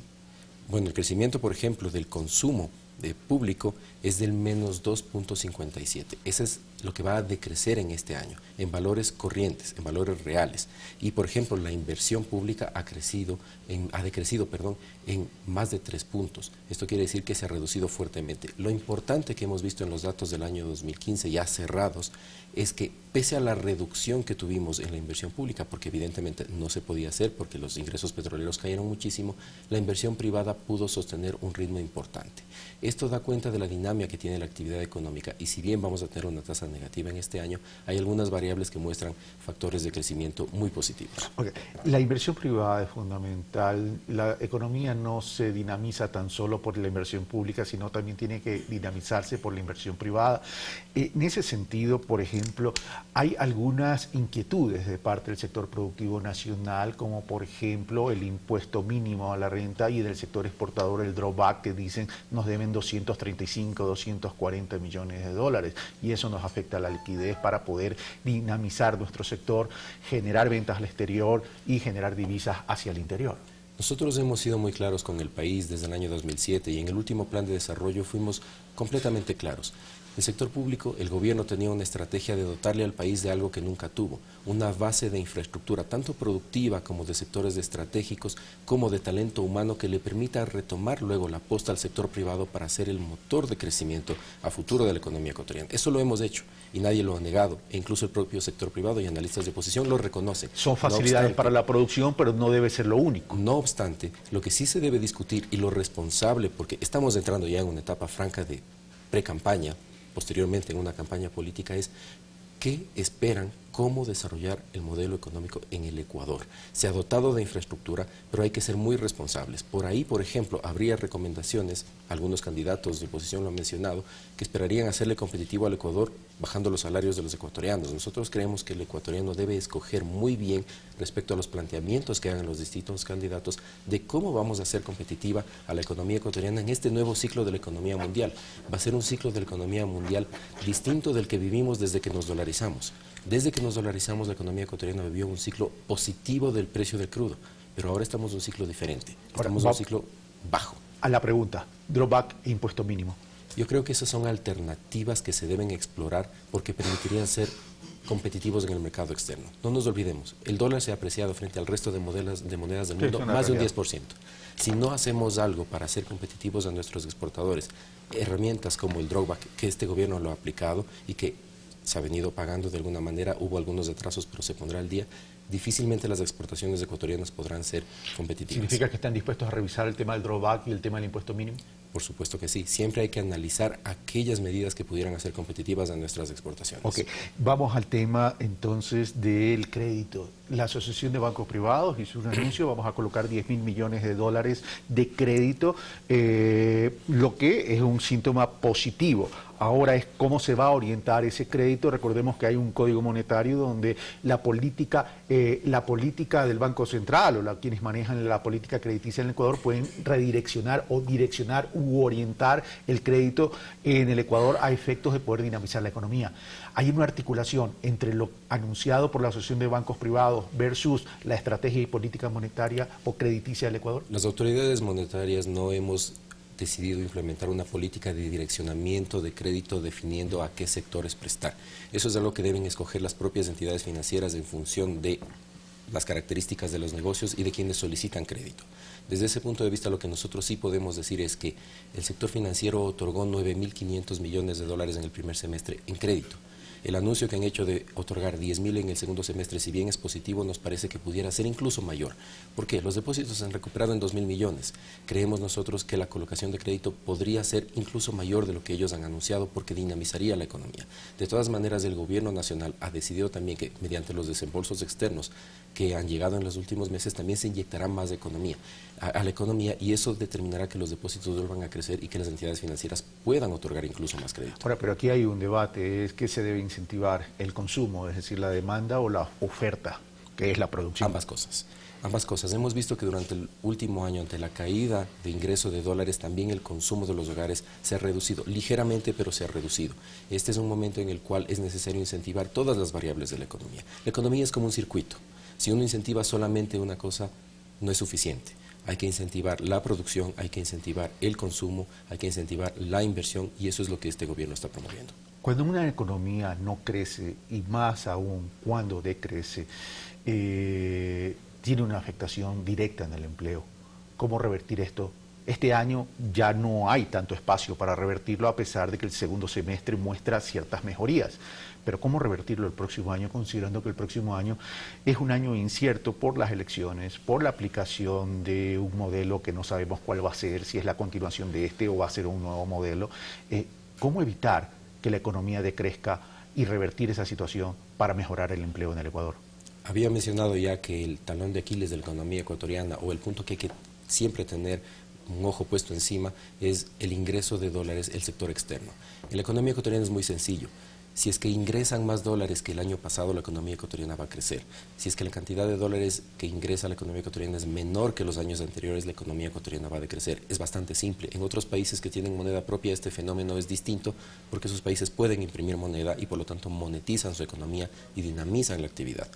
Bueno, el crecimiento, por ejemplo, del consumo público es del menos 2.57. Ese es lo que va a decrecer en este año, en valores corrientes, en valores reales. Y, por ejemplo, la inversión pública ha decrecido en más de 3 puntos. Esto quiere decir que se ha reducido fuertemente. Lo importante que hemos visto en los datos del año 2015 ya cerrados es que pese a la reducción que tuvimos en la inversión pública, porque evidentemente no se podía hacer porque los ingresos petroleros cayeron muchísimo, la inversión privada pudo sostener un ritmo importante. Esto da cuenta de la dinámica que tiene la actividad económica y si bien vamos a tener una tasa negativa en este año, hay algunas variables que muestran factores de crecimiento muy positivos. Okay. La inversión privada es fundamental. La economía no se dinamiza tan solo por la inversión pública, sino también tiene que dinamizarse por la inversión privada. En ese sentido, por ejemplo, hay algunas inquietudes de parte del sector productivo nacional, como por ejemplo el impuesto mínimo a la renta y del sector exportador el drawback, que dicen nos deben 235, 240 millones de dólares y eso nos afecta a la liquidez para poder dinamizar nuestro sector, generar ventas al exterior y generar divisas hacia el interior. Nosotros hemos sido muy claros con el país desde el año 2007 y en el último plan de desarrollo fuimos completamente claros. El sector público, el gobierno tenía una estrategia de dotarle al país de algo que nunca tuvo, una base de infraestructura tanto productiva como de sectores estratégicos, como de talento humano que le permita retomar luego la posta al sector privado para ser el motor de crecimiento a futuro de la economía ecuatoriana. Eso lo hemos hecho y nadie lo ha negado, e incluso el propio sector privado y analistas de oposición lo reconocen. Son facilidades para la producción, pero no debe ser lo único. No obstante, lo que sí se debe discutir y lo responsable, porque estamos entrando ya en una etapa franca de pre-campaña, posteriormente en una campaña política, es qué esperan, cómo desarrollar el modelo económico en el Ecuador. Se ha dotado de infraestructura, pero hay que ser muy responsables. Por ahí, por ejemplo, habría recomendaciones, algunos candidatos de oposición lo han mencionado, que esperarían hacerle competitivo al Ecuador bajando los salarios de los ecuatorianos. Nosotros creemos que el ecuatoriano debe escoger muy bien respecto a los planteamientos que hagan los distintos candidatos de cómo vamos a hacer competitiva a la economía ecuatoriana en este nuevo ciclo de la economía mundial. Va a ser un ciclo de la economía mundial distinto del que vivimos desde que nos dolarizamos. Desde que nos dolarizamos, la economía ecuatoriana vivió un ciclo positivo del precio del crudo, pero ahora estamos en un ciclo diferente, estamos en un ciclo bajo. A la pregunta, drawback e impuesto mínimo. Yo creo que esas son alternativas que se deben explorar porque permitirían ser competitivos en el mercado externo. No nos olvidemos, el dólar se ha apreciado frente al resto de monedas del mundo más de un 10%. Si no hacemos algo para ser competitivos a nuestros exportadores, herramientas como el drawback, que este gobierno lo ha aplicado y que se ha venido pagando de alguna manera, hubo algunos atrasos, pero se pondrá al día, difícilmente las exportaciones ecuatorianas podrán ser competitivas. ¿Significa que están dispuestos a revisar el tema del drawback y el tema del impuesto mínimo? Por supuesto que sí. Siempre hay que analizar aquellas medidas que pudieran hacer competitivas a nuestras exportaciones. Ok, vamos al tema entonces del crédito. La Asociación de Bancos Privados hizo un anuncio, vamos a colocar 10.000 millones de dólares de crédito, lo que es un síntoma positivo. Ahora es cómo se va a orientar ese crédito. Recordemos que hay un código monetario donde la política del Banco Central o quienes manejan la política crediticia en el Ecuador pueden redireccionar o direccionar u orientar el crédito en el Ecuador a efectos de poder dinamizar la economía. Hay una articulación entre lo anunciado por la Asociación de Bancos Privados versus la estrategia y política monetaria o crediticia del Ecuador. Las autoridades monetarias no hemos decidido implementar una política de direccionamiento de crédito definiendo a qué sectores prestar. Eso es algo que deben escoger las propias entidades financieras en función de las características de los negocios y de quienes solicitan crédito. Desde ese punto de vista, lo que nosotros sí podemos decir es que el sector financiero otorgó 9.500 millones de dólares en el primer semestre en crédito. El anuncio que han hecho de otorgar 10.000 en el segundo semestre, si bien es positivo, nos parece que pudiera ser incluso mayor. ¿Por qué? Los depósitos se han recuperado en 2.000 millones. Creemos nosotros que la colocación de crédito podría ser incluso mayor de lo que ellos han anunciado porque dinamizaría la economía. De todas maneras, el gobierno nacional ha decidido también que mediante los desembolsos externos que han llegado en los últimos meses también se inyectará más economía a la economía, y eso determinará que los depósitos vuelvan a crecer y que las entidades financieras puedan otorgar incluso más crédito. Ahora, pero aquí hay un debate, es que se debe incentivar el consumo, es decir, la demanda o la oferta, que es la producción. Ambas cosas. Ambas cosas. Hemos visto que durante el último año, ante la caída de ingreso de dólares, también el consumo de los hogares se ha reducido, ligeramente, pero se ha reducido. Este es un momento en el cual es necesario incentivar todas las variables de la economía. La economía es como un circuito. Si uno incentiva solamente una cosa, no es suficiente. Hay que incentivar la producción, hay que incentivar el consumo, hay que incentivar la inversión, y eso es lo que este gobierno está promoviendo. Cuando una economía no crece, y más aún cuando decrece, tiene una afectación directa en el empleo. ¿Cómo revertir esto? Este año ya no hay tanto espacio para revertirlo, a pesar de que el segundo semestre muestra ciertas mejorías. Pero ¿cómo revertirlo el próximo año, considerando que el próximo año es un año incierto por las elecciones, por la aplicación de un modelo que no sabemos cuál va a ser, si es la continuación de este o va a ser un nuevo modelo? ¿Cómo evitar que la economía decrezca y revertir esa situación para mejorar el empleo en el Ecuador? Había mencionado ya que el talón de Aquiles de la economía ecuatoriana, o el punto que hay que siempre tener un ojo puesto encima, es el ingreso de dólares, el sector externo. En la economía ecuatoriana es muy sencillo. Si es que ingresan más dólares que el año pasado, la economía ecuatoriana va a crecer. Si es que la cantidad de dólares que ingresa la economía ecuatoriana es menor que los años anteriores, la economía ecuatoriana va a decrecer. Es bastante simple. En otros países que tienen moneda propia, este fenómeno es distinto, porque esos países pueden imprimir moneda y por lo tanto monetizan su economía y dinamizan la actividad.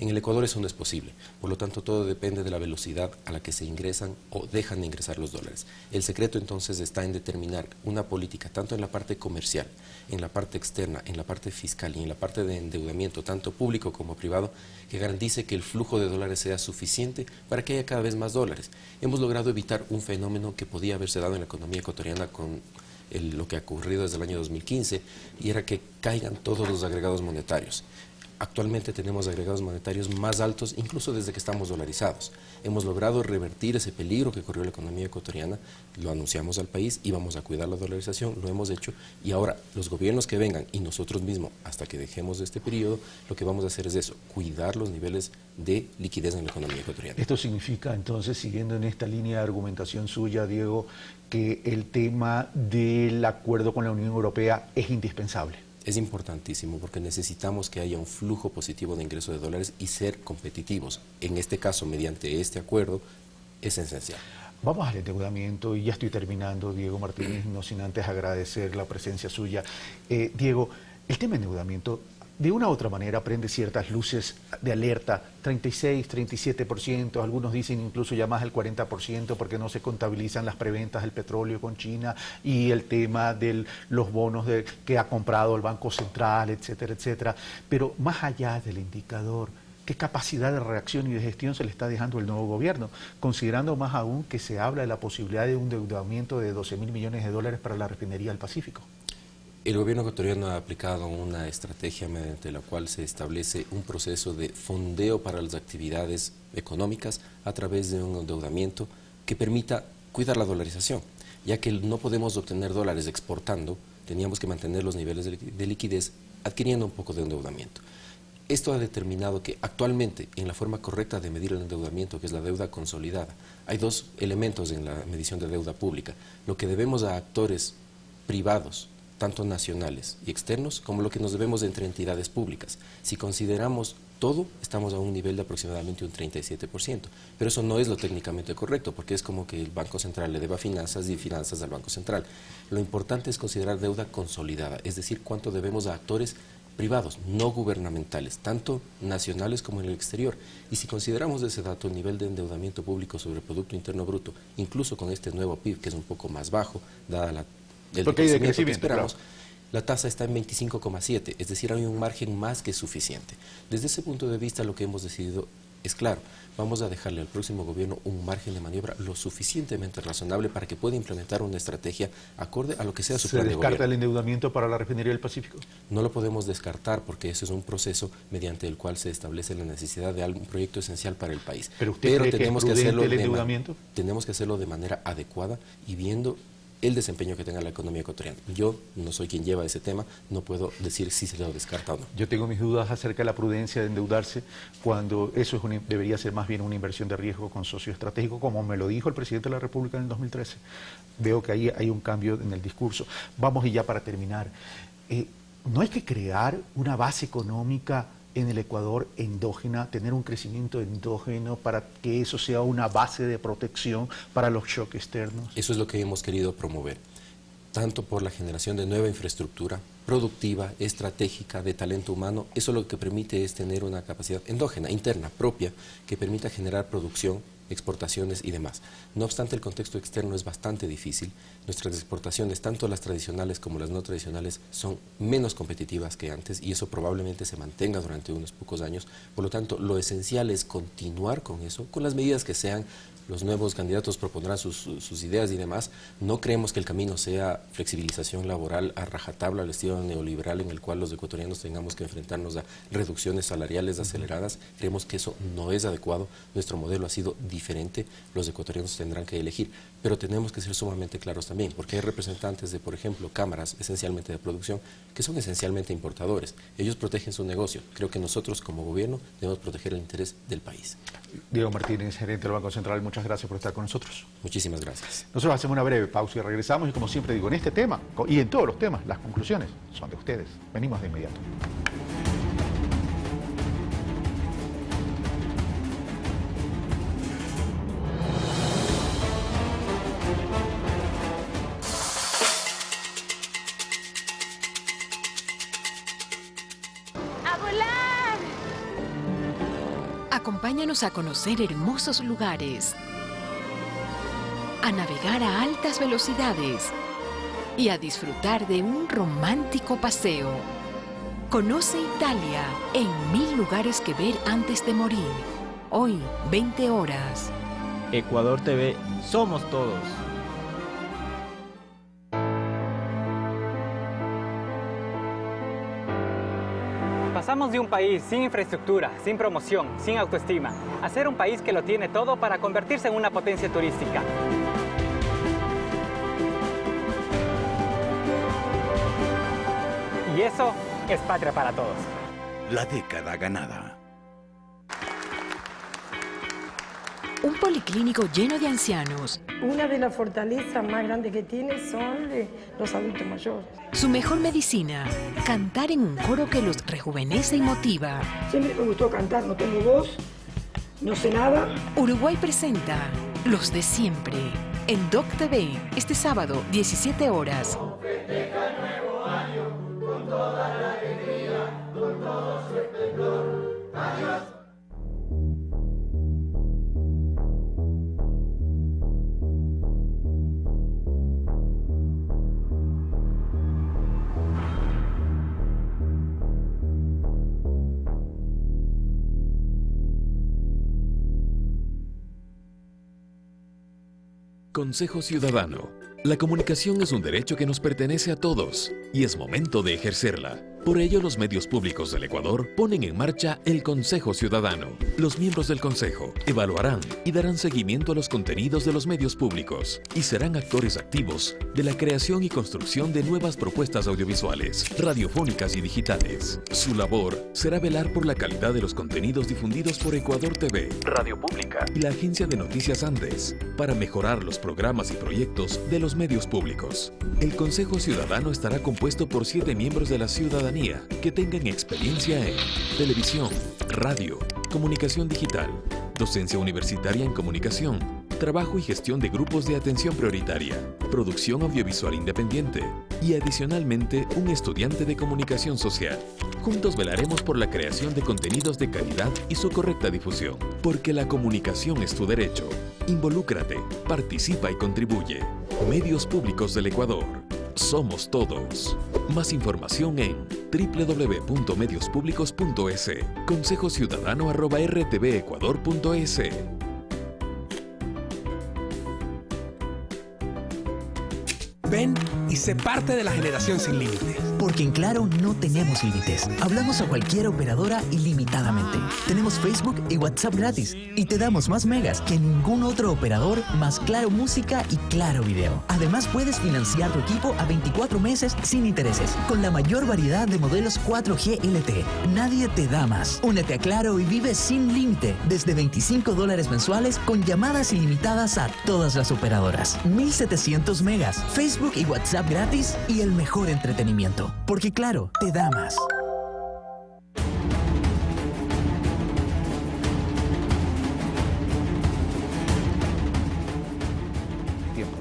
En el Ecuador eso no es posible, por lo tanto todo depende de la velocidad a la que se ingresan o dejan de ingresar los dólares. El secreto entonces está en determinar una política tanto en la parte comercial, en la parte externa, en la parte fiscal y en la parte de endeudamiento, tanto público como privado, que garantice que el flujo de dólares sea suficiente para que haya cada vez más dólares. Hemos logrado evitar un fenómeno que podía haberse dado en la economía ecuatoriana con lo que ha ocurrido desde el año 2015, y era que caigan todos los agregados monetarios. Actualmente tenemos agregados monetarios más altos, incluso desde que estamos dolarizados. Hemos logrado revertir ese peligro que corrió la economía ecuatoriana, lo anunciamos al país, íbamos a cuidar la dolarización, lo hemos hecho, y ahora los gobiernos que vengan y nosotros mismos, hasta que dejemos este periodo, lo que vamos a hacer es eso, cuidar los niveles de liquidez en la economía ecuatoriana. Esto significa entonces, siguiendo en esta línea de argumentación suya, Diego, que el tema del acuerdo con la Unión Europea es indispensable. Es importantísimo porque necesitamos que haya un flujo positivo de ingreso de dólares y ser competitivos. En este caso, mediante este acuerdo, es esencial. Vamos al endeudamiento, y ya estoy terminando, Diego Martínez, no sin antes agradecer la presencia suya. Diego, el tema de endeudamiento, de una u otra manera, prende ciertas luces de alerta, 36, 37%, algunos dicen incluso ya más del 40%, porque no se contabilizan las preventas del petróleo con China y el tema de los bonos que ha comprado el Banco Central, etcétera, etcétera. Pero más allá del indicador, ¿qué capacidad de reacción y de gestión se le está dejando el nuevo gobierno? Considerando más aún que se habla de la posibilidad de un endeudamiento de 12.000 millones de dólares para la refinería del Pacífico. El gobierno ecuatoriano ha aplicado una estrategia mediante la cual se establece un proceso de fondeo para las actividades económicas a través de un endeudamiento que permita cuidar la dolarización, ya que no podemos obtener dólares exportando, teníamos que mantener los niveles de liquidez adquiriendo un poco de endeudamiento. Esto ha determinado que actualmente, en la forma correcta de medir el endeudamiento, que es la deuda consolidada, hay dos elementos en la medición de deuda pública: lo que debemos a actores privados, tanto nacionales y externos, como lo que nos debemos entre entidades públicas. Si consideramos todo, estamos a un nivel de aproximadamente un 37%, pero eso no es lo técnicamente correcto, porque es como que el Banco Central le deba finanzas y finanzas al Banco Central. Lo importante es considerar deuda consolidada, es decir, cuánto debemos a actores privados, no gubernamentales, tanto nacionales como en el exterior. Y si consideramos ese dato, el nivel de endeudamiento público sobre el Producto Interno Bruto, incluso con este nuevo PIB, que es un poco más bajo, dada el crecimiento que esperamos, claro, la tasa está en 25,7, es decir, hay un margen más que suficiente. Desde ese punto de vista, lo que hemos decidido es claro. Vamos a dejarle al próximo gobierno un margen de maniobra lo suficientemente razonable para que pueda implementar una estrategia acorde a lo que sea su plan de gobierno. ¿Se descarta el endeudamiento para la refinería del Pacífico? No lo podemos descartar porque ese es un proceso mediante el cual se establece la necesidad de algún proyecto esencial para el país. ¿Pero usted cree que es prudente el endeudamiento? Tenemos que hacerlo de manera adecuada y viendo el desempeño que tenga la economía ecuatoriana. Yo no soy quien lleva ese tema, no puedo decir si se lo descarta o no. Yo tengo mis dudas acerca de la prudencia de endeudarse cuando eso es debería ser más bien una inversión de riesgo con socio estratégico, como me lo dijo el presidente de la República en el 2013. Veo que ahí hay un cambio en el discurso. Vamos y ya para terminar. ¿No hay que crear una base económica en el Ecuador endógena, tener un crecimiento endógeno para que eso sea una base de protección para los shocks externos? Eso es lo que hemos querido promover, tanto por la generación de nueva infraestructura productiva, estratégica, de talento humano. Eso lo que permite es tener una capacidad endógena, interna, propia, que permita generar producción, exportaciones y demás. No obstante, el contexto externo es bastante difícil. Nuestras exportaciones, tanto las tradicionales como las no tradicionales, son menos competitivas que antes y eso probablemente se mantenga durante unos pocos años. Por lo tanto, lo esencial es continuar con eso, con las medidas que sean. Los nuevos candidatos propondrán sus ideas y demás. No creemos que el camino sea flexibilización laboral a rajatabla al estilo neoliberal en el cual los ecuatorianos tengamos que enfrentarnos a reducciones salariales aceleradas. Creemos que eso no es adecuado. Nuestro modelo ha sido diferente. Los ecuatorianos tendrán que elegir. Pero tenemos que ser sumamente claros también, porque hay representantes de, por ejemplo, cámaras esencialmente de producción, que son esencialmente importadores. Ellos protegen su negocio. Creo que nosotros como gobierno debemos proteger el interés del país. Diego Martínez, gerente del Banco Central, muchas gracias por estar con nosotros. Muchísimas gracias. Nosotros hacemos una breve pausa y regresamos y como siempre digo, en este tema y en todos los temas, las conclusiones son de ustedes. Venimos de inmediato. Acompáñanos a conocer hermosos lugares, a navegar a altas velocidades y a disfrutar de un romántico paseo. Conoce Italia en 1000 lugares que ver antes de morir. Hoy, 20 horas. Ecuador TV, somos todos. Pasamos de un país sin infraestructura, sin promoción, sin autoestima, a ser un país que lo tiene todo para convertirse en una potencia turística. Y eso es patria para todos. La década ganada. Un policlínico lleno de ancianos. Una de las fortalezas más grandes que tiene son los adultos mayores. Su mejor medicina, cantar en un coro que los rejuvenece y motiva. Siempre me gustó cantar, no tengo voz, no sé nada. Uruguay presenta Los de Siempre en Doc TV, este sábado, 17 horas. Festeja el nuevo año con toda la alegría, con todo su esplendor. Adiós. Consejo Ciudadano. La comunicación es un derecho que nos pertenece a todos y es momento de ejercerla. Por ello, los medios públicos del Ecuador ponen en marcha el Consejo Ciudadano. Los miembros del Consejo evaluarán y darán seguimiento a los contenidos de los medios públicos y serán actores activos de la creación y construcción de nuevas propuestas audiovisuales, radiofónicas y digitales. Su labor será velar por la calidad de los contenidos difundidos por Ecuador TV, Radio Pública y la Agencia de Noticias Andes para mejorar los programas y proyectos de los medios públicos. El Consejo Ciudadano estará compuesto por 7 miembros de la ciudadanía que tengan experiencia en televisión, radio, comunicación digital, docencia universitaria en comunicación, trabajo y gestión de grupos de atención prioritaria, producción audiovisual independiente y adicionalmente un estudiante de comunicación social. Juntos velaremos por la creación de contenidos de calidad y su correcta difusión, porque la comunicación es tu derecho. Involúcrate, participa y contribuye. Medios Públicos del Ecuador. somos todos. Más información en www.mediospublicos.es, consejociudadano@rtvecuador.es. Ven y sé parte de la generación sin límites. Porque en Claro no tenemos límites. Hablamos a cualquier operadora ilimitadamente. Tenemos Facebook y WhatsApp gratis. Y te damos más megas que ningún otro operador, más Claro Música y Claro Video. Además, puedes financiar tu equipo a 24 meses sin intereses, con la mayor variedad de modelos 4G LTE. Nadie te da más. Únete a Claro y vive sin límite, desde $25 mensuales, con llamadas ilimitadas a todas las operadoras. 1.700 megas, Facebook y WhatsApp gratis y el mejor entretenimiento. Porque Claro, te da más. Tiempo.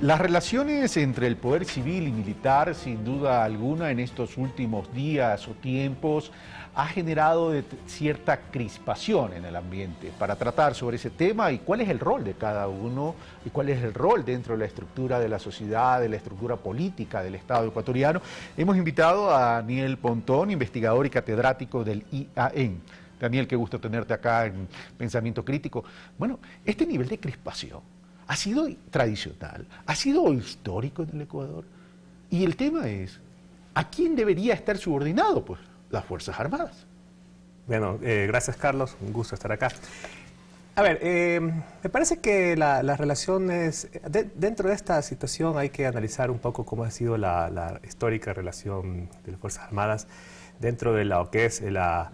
Las relaciones entre el poder civil y militar, sin duda alguna, en estos últimos días o tiempos, ha generado cierta crispación en el ambiente. Para tratar sobre ese tema y cuál es el rol de cada uno y cuál es el rol dentro de la estructura de la sociedad, de la estructura política del Estado ecuatoriano, hemos invitado a Daniel Pontón, investigador y catedrático del IAEN. Daniel, qué gusto tenerte acá en Pensamiento Crítico. Bueno, este nivel de crispación ha sido tradicional, ha sido histórico en el Ecuador. Y el tema es, ¿a quién debería estar subordinado? Pues las Fuerzas Armadas. Bueno, gracias Carlos, un gusto estar acá. A ver, me parece que las relaciones, dentro de esta situación hay que analizar un poco cómo ha sido la histórica relación de las Fuerzas Armadas dentro de lo que es la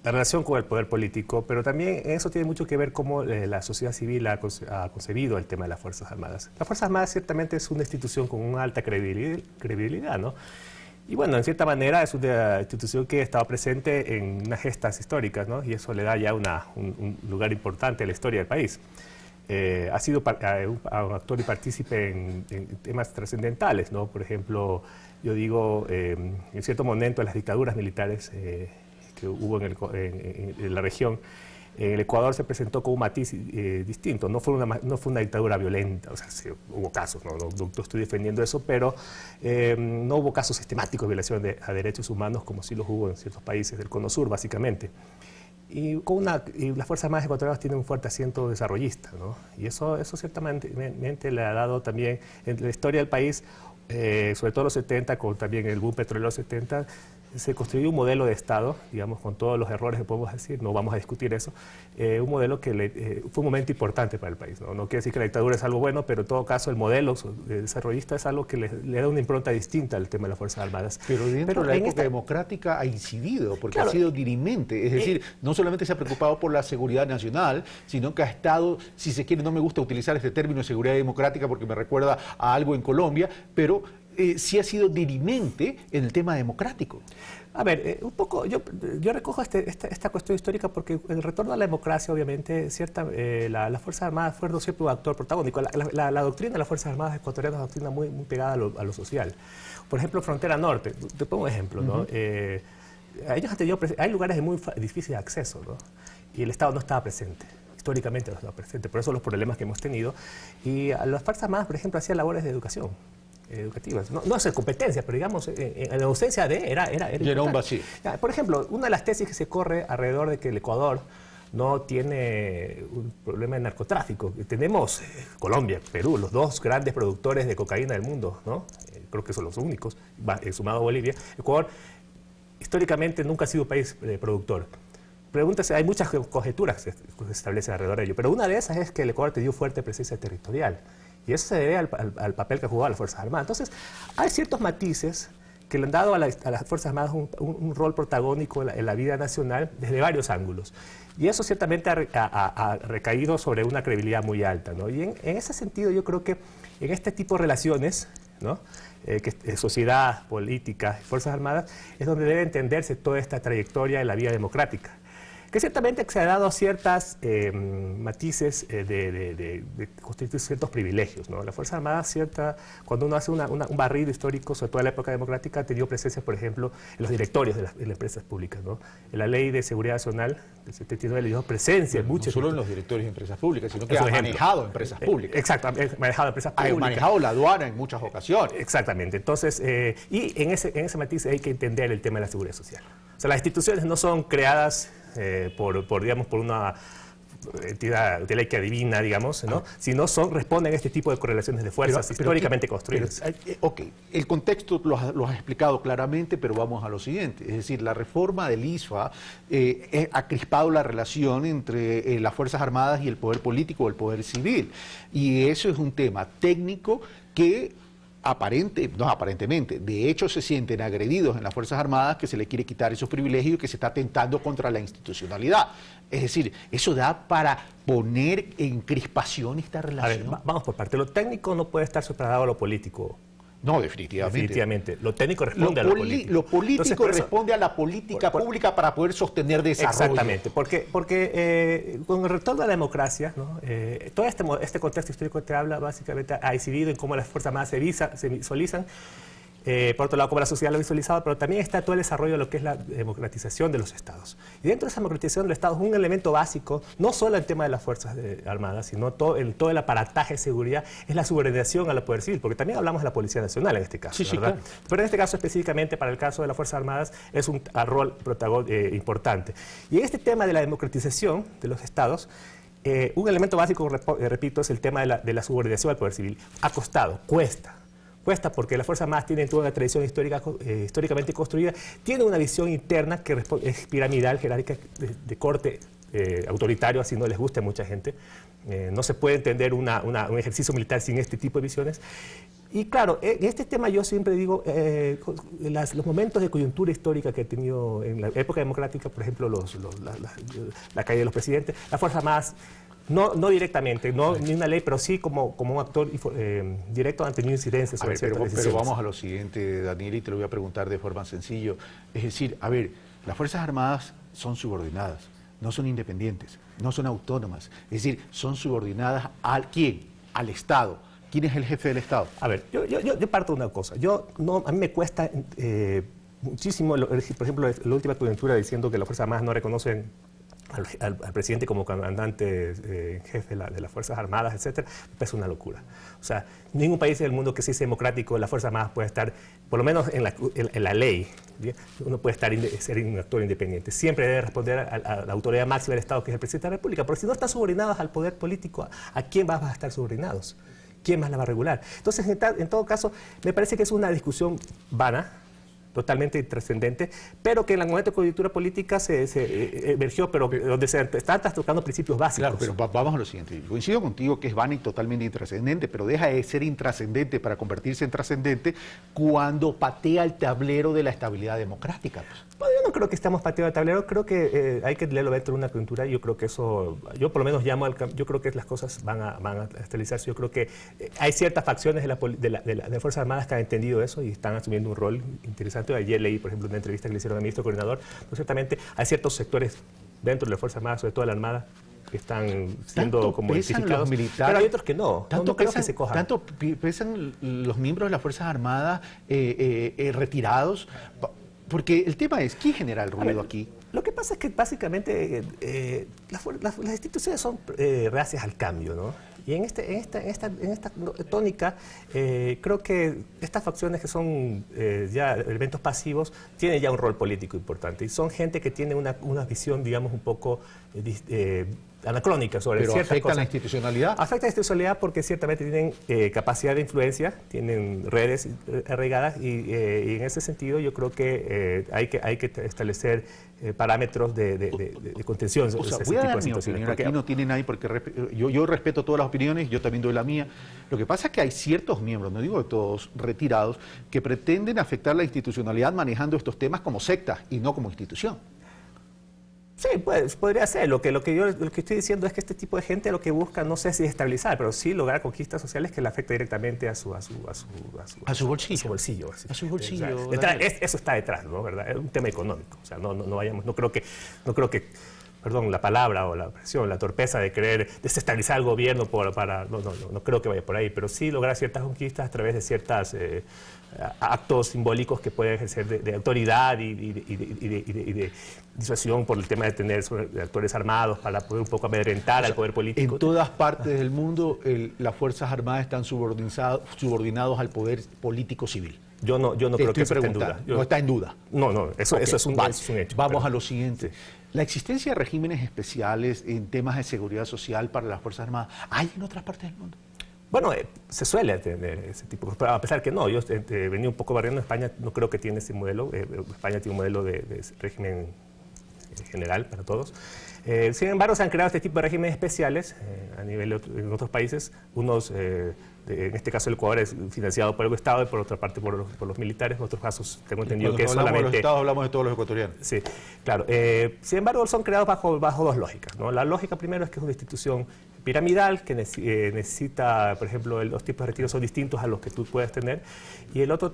relación con el poder político, pero también eso tiene mucho que ver cómo la sociedad civil ha concebido el tema de las Fuerzas Armadas. Las Fuerzas Armadas ciertamente es una institución con una alta credibilidad, ¿no? Y bueno, en cierta manera es una institución que ha estado presente en unas gestas históricas, ¿no? Y eso le da ya un lugar importante a la historia del país. Ha sido un actor y partícipe en temas trascendentales, ¿no? Por ejemplo, yo digo, en cierto momento en las dictaduras militares que hubo en la región, en el Ecuador se presentó con un matiz distinto. No fue una dictadura violenta, o sea, sí, hubo casos, no estoy defendiendo eso, pero no hubo casos sistemáticos de violación a derechos humanos como sí los hubo en ciertos países del Cono Sur, básicamente. Y las Fuerzas Armadas ecuatorianas tienen un fuerte asiento desarrollista, ¿no? Y eso ciertamente le ha dado también, en la historia del país, sobre todo en los 70, con también el boom petrolero de los 70, se construyó un modelo de Estado, digamos, con todos los errores que podemos decir, no vamos a discutir eso, un modelo que fue un momento importante para el país, ¿no? No quiere decir que la dictadura es algo bueno, pero en todo caso el modelo desarrollista es algo que le da una impronta distinta al tema de las Fuerzas Armadas. Pero dentro de la época democrática ha incidido, porque ha sido dirimente, es decir, no solamente se ha preocupado por la seguridad nacional, sino que ha estado, si se quiere, no me gusta utilizar este término de seguridad democrática porque me recuerda a algo en Colombia, pero sí ha sido dirimente en el tema democrático. A ver, un poco, yo recojo esta cuestión histórica porque el retorno a la democracia, obviamente, las Fuerzas Armadas fueron siempre un actor protagónico. La doctrina de las Fuerzas Armadas ecuatorianas es una doctrina muy pegada a lo social. Por ejemplo, Frontera Norte, te pongo un ejemplo, ¿no? Hay lugares de muy difícil acceso, ¿no? Y el Estado no estaba presente. Históricamente no estaba presente, por eso los problemas que hemos tenido. Y las Fuerzas Armadas, por ejemplo, hacían labores de educación. Educativas. No hacer competencia, pero digamos, en la ausencia de era un vacío. Por ejemplo, una de las tesis que se corre alrededor de que el Ecuador no tiene un problema de narcotráfico. Tenemos Colombia, Perú, los dos grandes productores de cocaína del mundo, ¿no? Creo que son los únicos, sumado a Bolivia. Ecuador, históricamente, nunca ha sido un país productor. Pregúntase, hay muchas conjeturas que se establecen alrededor de ello, pero una de esas es que el Ecuador tenía fuerte presencia territorial. Y eso se debe al papel que ha jugado las Fuerzas Armadas. Entonces, hay ciertos matices que le han dado a las Fuerzas Armadas un rol protagónico en la vida nacional desde varios ángulos. Y eso ciertamente ha recaído sobre una credibilidad muy alta, ¿no? Y en ese sentido yo creo que en este tipo de relaciones, ¿no? Sociedad, política, Fuerzas Armadas, es donde debe entenderse toda esta trayectoria de la vida democrática. que ciertamente se ha dado ciertas matices de constituir ciertos privilegios, ¿no? La Fuerza Armada, cuando uno hace un barrido histórico, sobre todo en la época democrática, ha tenido presencia, por ejemplo, en los directorios de las empresas públicas, ¿no? En la Ley de Seguridad Nacional del 79 le dio presencia en muchos... No solo en los directorios de empresas públicas, sino que ha manejado empresas públicas. Exacto, ha manejado empresas públicas. Ha manejado la aduana en muchas ocasiones. Exactamente. Entonces, y en ese matiz hay que entender el tema de la seguridad social. O sea, las instituciones no son creadas por una entidad de ley que adivina, digamos, ¿no? Sino responden a este tipo de correlaciones de fuerzas históricamente construidas. Ok, el contexto lo has explicado claramente, pero vamos a lo siguiente. Es decir, la reforma del ISFA ha crispado la relación entre las Fuerzas Armadas y el poder político o el poder civil. Y eso es un tema técnico que aparentemente, de hecho se sienten agredidos en las Fuerzas Armadas, que se le quiere quitar esos privilegios y que se está atentando contra la institucionalidad. Es decir, eso da para poner en crispación esta relación. A ver, vamos por parte. Lo técnico no puede estar separado a lo político. No, definitivamente. Lo técnico responde a lo político. Lo político responde a la política pública para poder sostener desarrollo. Exactamente, porque con el retorno a la democracia, ¿no? Todo este contexto histórico que te habla básicamente ha incidido en cómo las Fuerzas Armadas se visualizan. Por otro lado, como la sociedad lo ha visualizado, pero también está todo el desarrollo de lo que es la democratización de los estados. Y dentro de esa democratización de los estados, un elemento básico, no solo el tema de las Fuerzas Armadas, sino todo el aparataje de seguridad, es la subordinación al poder civil, porque también hablamos de la Policía Nacional en este caso, ¿verdad? Claro. Pero en este caso específicamente, para el caso de las Fuerzas Armadas, es un rol importante. Y en este tema de la democratización de los estados, un elemento básico, repito, es el tema de la subordinación al poder civil. Ha costado, cuesta porque las Fuerzas Armadas tienen toda una tradición históricamente construida, tienen una visión interna que es piramidal, jerárquica, de corte autoritario, así no les gusta a mucha gente. No se puede entender un ejercicio militar sin este tipo de visiones. Y claro, en este tema yo siempre digo, los momentos de coyuntura histórica que he tenido en la época democrática, por ejemplo, la caída de los presidentes, las Fuerzas Armadas, no directamente, ni una ley, pero sí como un actor directo han tenido incidencias sobre ciertas decisiones. Pero vamos a lo siguiente, Daniel, y te lo voy a preguntar de forma sencilla. Es decir, a ver, las Fuerzas Armadas son subordinadas, no son independientes, no son autónomas. Es decir, son subordinadas ¿a quién? Al Estado. ¿Quién es el jefe del Estado? A ver, yo parto de una cosa. A mí me cuesta muchísimo, por ejemplo, la última coyuntura diciendo que las Fuerzas Armadas no reconocen al presidente como comandante jefe de las Fuerzas Armadas, etcétera, es una locura. O sea, ningún país del mundo que sea democrático, las Fuerzas Armadas puede estar, por lo menos en la ley, ¿bien? Uno puede ser un actor independiente. Siempre debe responder a la autoridad máxima del Estado, que es el presidente de la República. Porque si no están subordinados al poder político, ¿a quién vas a estar subordinados? ¿Quién más la va a regular? Entonces, en todo caso, me parece que es una discusión vana, totalmente intrascendente, pero que en el momento de coyuntura política se emergió, pero donde se están tocando principios básicos. Claro, pero vamos a lo siguiente. Yo coincido contigo que es vana y totalmente intrascendente, pero deja de ser intrascendente para convertirse en trascendente cuando patea el tablero de la estabilidad democrática. Bueno, yo no creo que estamos pateando el tablero, creo que hay que leerlo dentro de una coyuntura, y yo creo que eso, yo por lo menos yo creo que las cosas van a estabilizarse. Yo creo que hay ciertas facciones de las Fuerzas Armadas que han entendido eso y están asumiendo un rol interesante. Ayer leí, por ejemplo, una entrevista que le hicieron al ministro coordinador, pues ciertamente hay ciertos sectores dentro de las Fuerzas Armadas, sobre todo la Armada, que están siendo como identificados, pero hay otros que no. No creo que se cojan. ¿Tanto pesan los miembros de las Fuerzas Armadas retirados? Porque el tema es, ¿quién genera el ruido aquí? Lo que pasa es que básicamente las instituciones son reacias al cambio, ¿no? Y en esta tónica, creo que estas facciones que son ya elementos pasivos tienen ya un rol político importante. Y son gente que tiene una visión, digamos, un poco anacrónica sobre ciertas cosas. ¿Pero afecta la institucionalidad? Afecta la institucionalidad porque ciertamente tienen capacidad de influencia, tienen redes arraigadas y en ese sentido yo creo que hay que establecer parámetros de contención. O sea, voy a dar mi opinión, aquí no tiene nadie, porque yo respeto todas las opiniones, yo también doy la mía. Lo que pasa es que hay ciertos miembros, no digo de todos, retirados, que pretenden afectar la institucionalidad manejando estos temas como sectas y no como institución. Sí, pues, podría ser. Lo que estoy diciendo es que este tipo de gente lo que busca, no sé si estabilizar, pero sí lograr conquistas sociales que le afecten directamente a su bolsillo. A su bolsillo. Eso está detrás, ¿no? ¿Verdad? Es un tema económico. O sea, no creo que perdón, la palabra o la expresión, la torpeza de querer desestabilizar al gobierno no creo que vaya por ahí, pero sí lograr ciertas conquistas a través de ciertos actos simbólicos que pueden ejercer de autoridad y de disuasión por el tema de tener actores armados para poder un poco amedrentar al poder político. En todas partes del mundo las Fuerzas Armadas están subordinados al poder político civil. Yo no creo que eso esté en duda. No está en duda. No, eso es un hecho. Vamos a lo siguiente. La existencia de regímenes especiales en temas de seguridad social para las Fuerzas Armadas, ¿hay en otras partes del mundo? Bueno, se suele tener ese tipo, pero a pesar que no, yo venía un poco barriendo, España no creo que tiene ese modelo, España tiene un modelo de régimen general para todos. Sin embargo, se han creado este tipo de regímenes especiales a nivel en otros países, unos, en este caso el Ecuador es financiado por el Estado y por otra parte por los militares, en otros casos tengo entendido que solamente... Cuando hablamos de los Estados hablamos de todos los ecuatorianos. Sí, claro. Sin embargo, son creados bajo dos lógicas, ¿no? La lógica primero es que es una institución piramidal que necesita, por ejemplo, los tipos de retiro son distintos a los que tú puedes tener, y el otro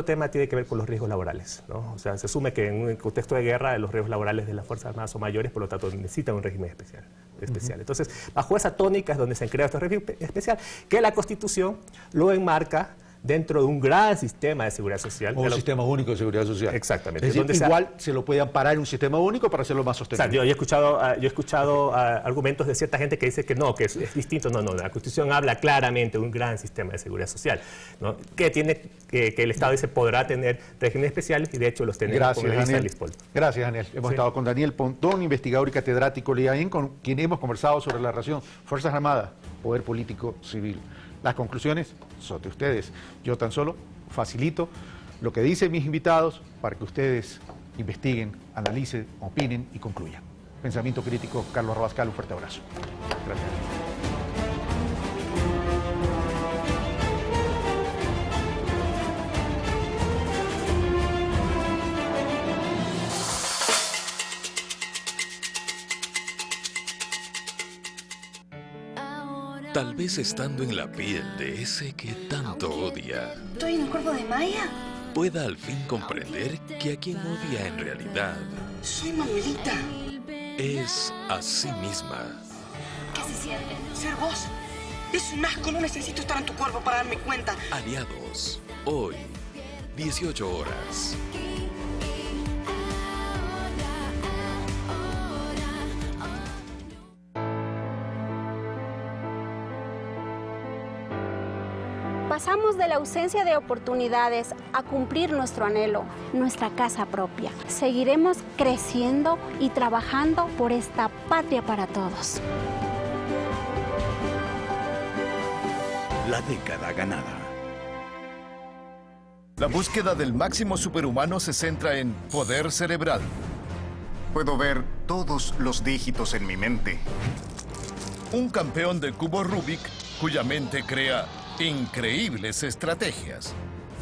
tema tiene que ver con los riesgos laborales, ¿no? O sea, se asume que en un contexto de guerra los riesgos laborales de las Fuerzas Armadas son mayores, por lo tanto necesitan un régimen especial. Entonces, bajo esa tónica es donde se han creado estos regímenes especiales, que la Constitución lo enmarca dentro de un gran sistema de seguridad social. Un sistema único de seguridad social. Exactamente. Es decir, igual se lo puede amparar en un sistema único para hacerlo más sostenible. O sea, yo he escuchado argumentos de cierta gente que dice que no, que es distinto. No, la Constitución habla claramente de un gran sistema de seguridad social, ¿no? Que el Estado dice podrá tener regímenes especiales y de hecho los tenemos. Gracias, Daniel. Gracias, Daniel. Hemos estado con Daniel Pontón, investigador y catedrático de IAEN, con quien hemos conversado sobre la relación Fuerzas Armadas, poder político civil. Las conclusiones son de ustedes. Yo tan solo facilito lo que dicen mis invitados para que ustedes investiguen, analicen, opinen y concluyan. Pensamiento crítico, Carlos Rabascal, un fuerte abrazo. Gracias. Tal vez estando en la piel de ese que tanto odia, ¿Estoy en el cuerpo de Maya? pueda al fin comprender que a quien odia en realidad Soy Manuelita. es a sí misma. ¿Qué se siente? Ser vos. Es un asco, no necesito estar en tu cuerpo para darme cuenta. Aliados, hoy, 18 horas. Pasamos de la ausencia de oportunidades a cumplir nuestro anhelo, nuestra casa propia. Seguiremos creciendo y trabajando por esta patria para todos. La década ganada. La búsqueda del máximo superhumano se centra en poder cerebral. Puedo ver todos los dígitos en mi mente. Un campeón de cubo Rubik cuya mente crea increíbles estrategias.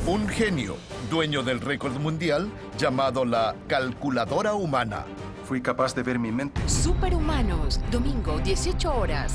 Un genio, dueño del récord mundial, llamado la calculadora humana. Fui capaz de ver mi mente. Superhumanos, domingo, 18 horas.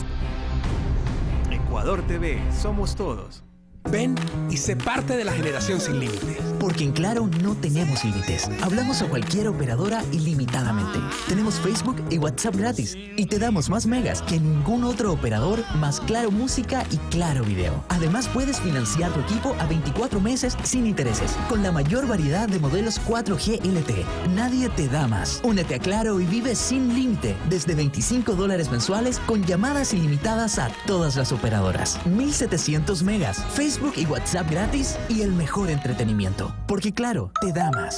Ecuador TV, somos todos. Ven y sé parte de la generación sin límites. Porque en Claro no tenemos límites. Hablamos a cualquier operadora ilimitadamente. Tenemos Facebook y WhatsApp gratis. Y te damos más megas que ningún otro operador, más Claro Música y Claro Video. Además, puedes financiar tu equipo a 24 meses sin intereses, con la mayor variedad de modelos 4G LTE. Nadie te da más. Únete a Claro y vive sin límite, desde $25 mensuales, con llamadas ilimitadas a todas las operadoras. 1.700 megas. Facebook y WhatsApp gratis y el mejor entretenimiento. Porque Claro, te da más.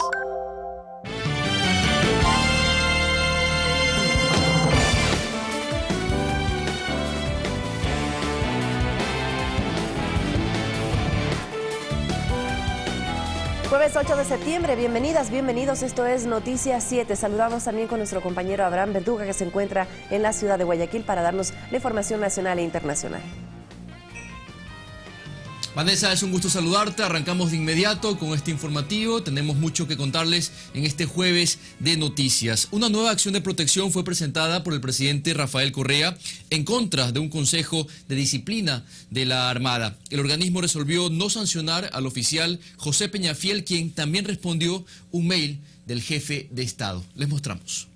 Jueves 8 de septiembre, bienvenidas, bienvenidos, esto es Noticias 7. Saludamos también con nuestro compañero Abraham Verduga, que se encuentra en la ciudad de Guayaquil para darnos la información nacional e internacional. Vanessa, es un gusto saludarte. Arrancamos de inmediato con este informativo. Tenemos mucho que contarles en este jueves de noticias. Una nueva acción de protección fue presentada por el presidente Rafael Correa en contra de un consejo de disciplina de la Armada. El organismo resolvió no sancionar al oficial José Peñafiel, quien también respondió un mail del jefe de Estado. Les mostramos.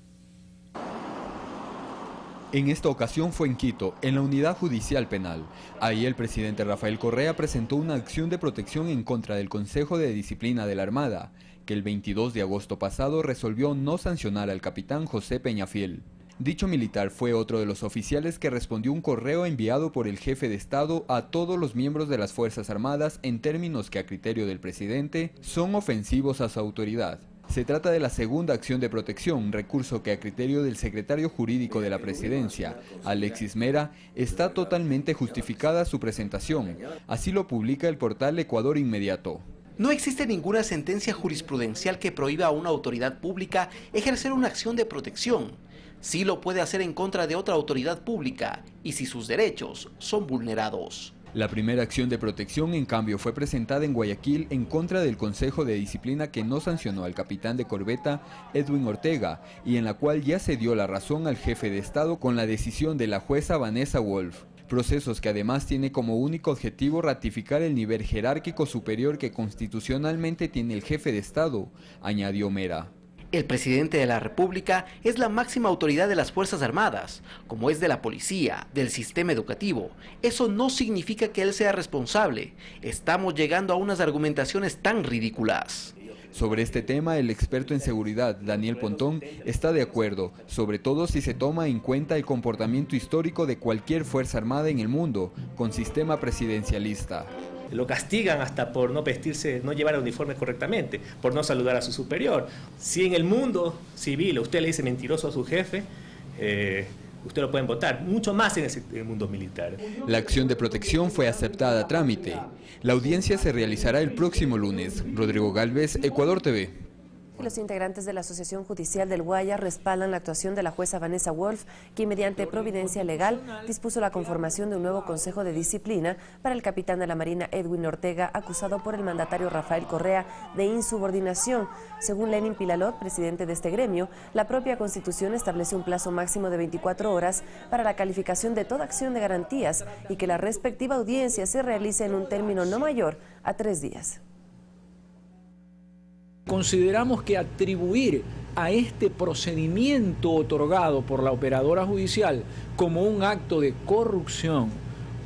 En esta ocasión fue en Quito, en la Unidad Judicial Penal. Ahí el presidente Rafael Correa presentó una acción de protección en contra del Consejo de Disciplina de la Armada, que el 22 de agosto pasado resolvió no sancionar al capitán José Peñafiel. Dicho militar fue otro de los oficiales que respondió un correo enviado por el jefe de Estado a todos los miembros de las Fuerzas Armadas en términos que a criterio del presidente son ofensivos a su autoridad. Se trata de la segunda acción de protección, recurso que a criterio del secretario jurídico de la Presidencia, Alexis Mera, está totalmente justificada su presentación. Así lo publica el portal Ecuador Inmediato. No existe ninguna sentencia jurisprudencial que prohíba a una autoridad pública ejercer una acción de protección. Sí lo puede hacer en contra de otra autoridad pública y si sus derechos son vulnerados. La primera acción de protección, en cambio, fue presentada en Guayaquil en contra del Consejo de Disciplina que no sancionó al capitán de corbeta Edwin Ortega y en la cual ya se dio la razón al jefe de Estado con la decisión de la jueza Vanessa Wolf. Procesos que además tiene como único objetivo ratificar el nivel jerárquico superior que constitucionalmente tiene el jefe de Estado, añadió Mera. El presidente de la República es la máxima autoridad de las Fuerzas Armadas, como es de la policía, del sistema educativo. Eso no significa que él sea responsable. Estamos llegando a unas argumentaciones tan ridículas. Sobre este tema, el experto en seguridad, Daniel Pontón, está de acuerdo, sobre todo si se toma en cuenta el comportamiento histórico de cualquier fuerza armada en el mundo, con sistema presidencialista. Lo castigan hasta por no vestirse, no llevar el uniforme correctamente, por no saludar a su superior. Si en el mundo civil usted le dice mentiroso a su jefe, usted lo pueden votar, mucho más en el mundo militar. La acción de protección fue aceptada a trámite. La audiencia se realizará el próximo lunes. Rodrigo Galvez, Ecuador TV. Los integrantes de la Asociación Judicial del Guaya respaldan la actuación de la jueza Vanessa Wolf, quien mediante providencia legal dispuso la conformación de un nuevo Consejo de Disciplina para el capitán de la Marina Edwin Ortega, acusado por el mandatario Rafael Correa de insubordinación. Según Lenin Pilalot, presidente de este gremio, la propia Constitución establece un plazo máximo de 24 horas para la calificación de toda acción de garantías y que la respectiva audiencia se realice en un término no mayor a 3 días. Consideramos que atribuir a este procedimiento otorgado por la operadora judicial como un acto de corrupción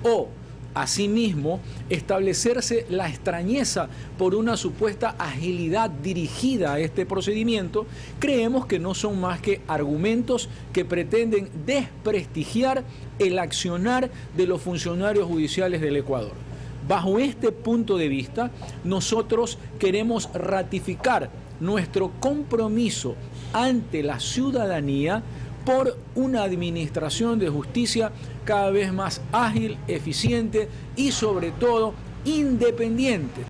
o, asimismo, establecerse la extrañeza por una supuesta agilidad dirigida a este procedimiento, creemos que no son más que argumentos que pretenden desprestigiar el accionar de los funcionarios judiciales del Ecuador. Bajo este punto de vista, nosotros queremos ratificar nuestro compromiso ante la ciudadanía por una administración de justicia cada vez más ágil, eficiente y sobre todo independiente.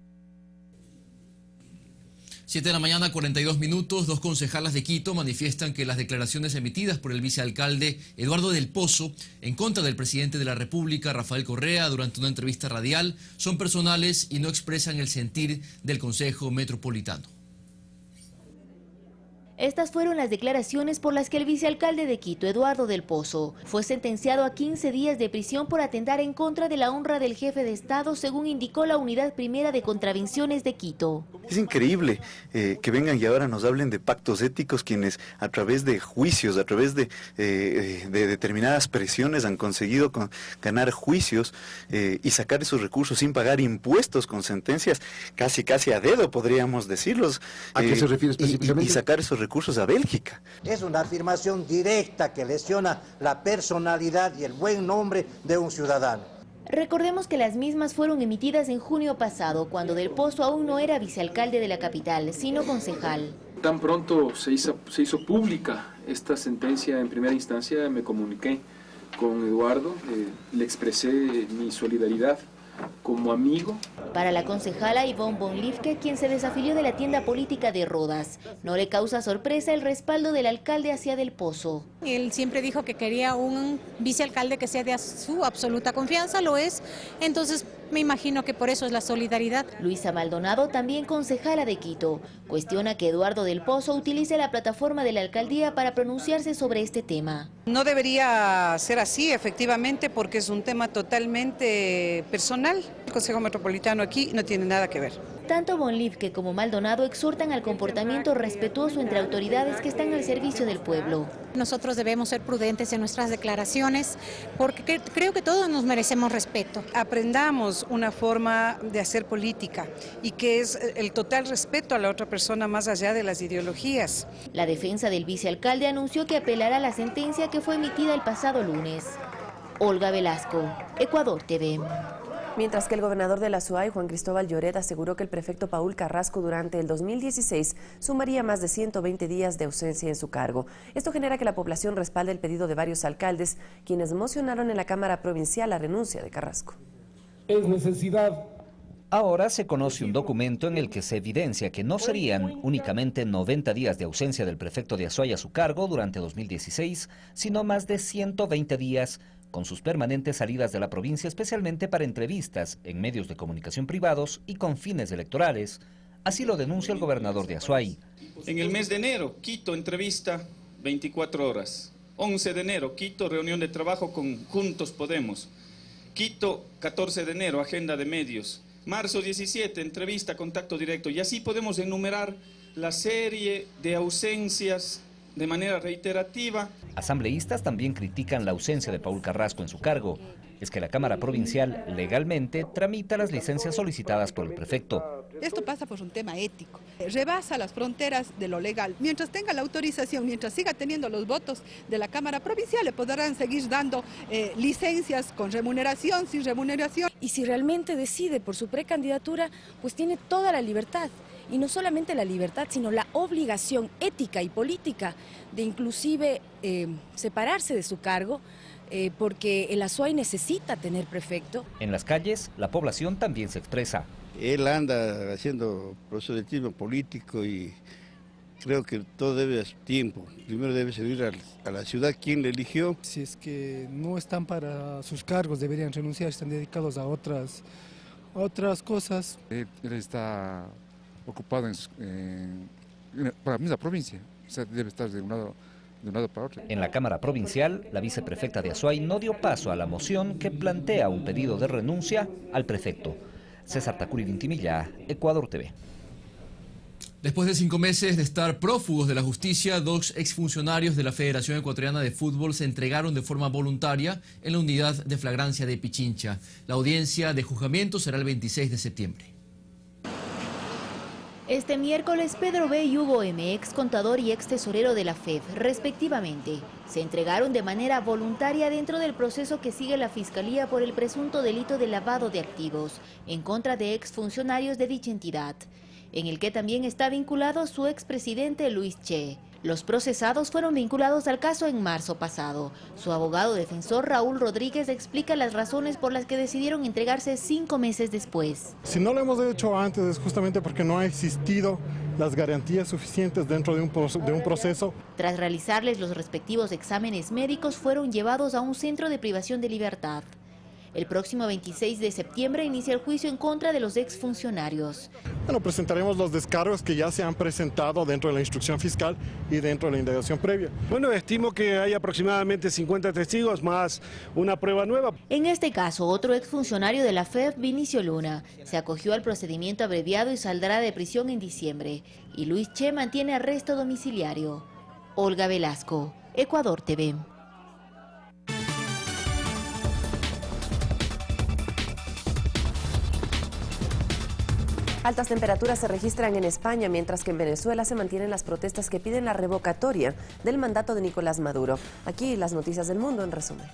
7 de la mañana, 42 minutos. Dos concejalas de Quito manifiestan que las declaraciones emitidas por el vicealcalde Eduardo del Pozo en contra del presidente de la República, Rafael Correa, durante una entrevista radial, son personales y no expresan el sentir del Consejo Metropolitano. Estas fueron las declaraciones por las que el vicealcalde de Quito, Eduardo del Pozo, fue sentenciado a 15 días de prisión por atentar en contra de la honra del jefe de Estado, según indicó la Unidad Primera de Contravenciones de Quito. Es increíble que vengan y ahora nos hablen de pactos éticos quienes a través de juicios, a través de determinadas presiones han conseguido ganar juicios y sacar esos recursos sin pagar impuestos con sentencias casi a dedo, podríamos decirlos. ¿A qué se refiere específicamente? Y sacar esos recursos a Bélgica. Es una afirmación directa que lesiona la personalidad y el buen nombre de un ciudadano. Recordemos que las mismas fueron emitidas en junio pasado, cuando Del Pozo aún no era vicealcalde de la capital, sino concejal. Tan pronto se hizo pública esta sentencia en primera instancia, me comuniqué con Eduardo, le expresé mi solidaridad como amigo. Para la concejala Ivonne Bonlifke, quien se desafilió de la tienda política de Rodas, no le causa sorpresa el respaldo del alcalde hacia Del Pozo. Él siempre dijo que quería un vicealcalde que sea de su absoluta confianza, lo es, entonces me imagino que por eso es la solidaridad. Luisa Maldonado, también concejala de Quito, cuestiona que Eduardo Del Pozo utilice la plataforma de la alcaldía para pronunciarse sobre este tema. No debería ser así, efectivamente, porque es un tema totalmente personal. El Consejo Metropolitano aquí no tiene nada que ver. Tanto Bonlifke como Maldonado exhortan al comportamiento respetuoso entre autoridades que están al servicio del pueblo. Nosotros debemos ser prudentes en nuestras declaraciones porque creo que todos nos merecemos respeto. Aprendamos una forma de hacer política y que es el total respeto a la otra persona más allá de las ideologías. La defensa del vicealcalde anunció que apelará a la sentencia que fue emitida el pasado lunes. Olga Velasco, Ecuador TV. Mientras que el gobernador de la SUAY, Juan Cristóbal Lloret, aseguró que el prefecto Paul Carrasco durante el 2016 sumaría más de 120 días de ausencia en su cargo. Esto genera que la población respalde el pedido de varios alcaldes, quienes mocionaron en la Cámara Provincial la renuncia de Carrasco. Es necesidad. Ahora se conoce un documento en el que se evidencia que no serían únicamente 90 días de ausencia del prefecto de Azuay a su cargo durante 2016, sino más de 120 días con sus permanentes salidas de la provincia, especialmente para entrevistas en medios de comunicación privados y con fines electorales. Así lo denuncia el gobernador de Azuay. En el mes de enero, Quito, entrevista 24 horas. 11 de enero, Quito, reunión de trabajo con Juntos Podemos. Quito, 14 de enero, agenda de medios. Marzo 17, entrevista, contacto directo. Y así podemos enumerar la serie de ausencias de manera reiterativa. Asambleístas también critican la ausencia de Paul Carrasco en su cargo. Es que la Cámara Provincial legalmente tramita las licencias solicitadas por el prefecto. Esto pasa por un tema ético. Rebasa las fronteras de lo legal. Mientras tenga la autorización, mientras siga teniendo los votos de la Cámara Provincial, le podrán seguir dando licencias con remuneración, sin remuneración. Y si realmente decide por su precandidatura, pues tiene toda la libertad. Y no solamente la libertad, sino la obligación ética y política de inclusive separarse de su cargo, porque el Azuay necesita tener prefecto. En las calles, la población también se expresa. Él anda haciendo proselitismo político y creo que todo debe a su tiempo. Primero debe servir a la ciudad quien le eligió. Si es que no están para sus cargos, deberían renunciar, están dedicados a otras cosas. Él está ocupado para la misma provincia, o sea, debe estar de un lado para otro. En la Cámara Provincial, la viceprefecta de Azuay no dio paso a la moción que plantea un pedido de renuncia al prefecto. César Tacuri Vintimilla, Ecuador TV. Después de 5 meses de estar prófugos de la justicia, 2 exfuncionarios de la Federación Ecuatoriana de Fútbol se entregaron de forma voluntaria en la unidad de flagrancia de Pichincha. La audiencia de juzgamiento será el 26 de septiembre. Este miércoles, Pedro B. y Hugo M., ex contador y ex tesorero de la FEF, respectivamente, se entregaron de manera voluntaria dentro del proceso que sigue la Fiscalía por el presunto delito de lavado de activos en contra de exfuncionarios de dicha entidad, en el que también está vinculado su expresidente Luis Che. Los procesados fueron vinculados al caso en marzo pasado. Su abogado defensor Raúl Rodríguez explica las razones por las que decidieron entregarse 5 meses después. Si no lo hemos hecho antes es justamente porque no ha existido las garantías suficientes dentro de un proceso. Tras realizarles los respectivos exámenes médicos, fueron llevados a un centro de privación de libertad. El próximo 26 de septiembre inicia el juicio en contra de los exfuncionarios. Bueno, presentaremos los descargos que ya se han presentado dentro de la instrucción fiscal y dentro de la indagación previa. Bueno, estimo que hay aproximadamente 50 testigos más una prueba nueva. En este caso, otro exfuncionario de la FEF, Vinicio Luna, se acogió al procedimiento abreviado y saldrá de prisión en diciembre. Y Luis Che mantiene arresto domiciliario. Olga Velasco, Ecuador TV. Altas temperaturas se registran en España, mientras que en Venezuela se mantienen las protestas que piden la revocatoria del mandato de Nicolás Maduro. Aquí las noticias del mundo en resumen.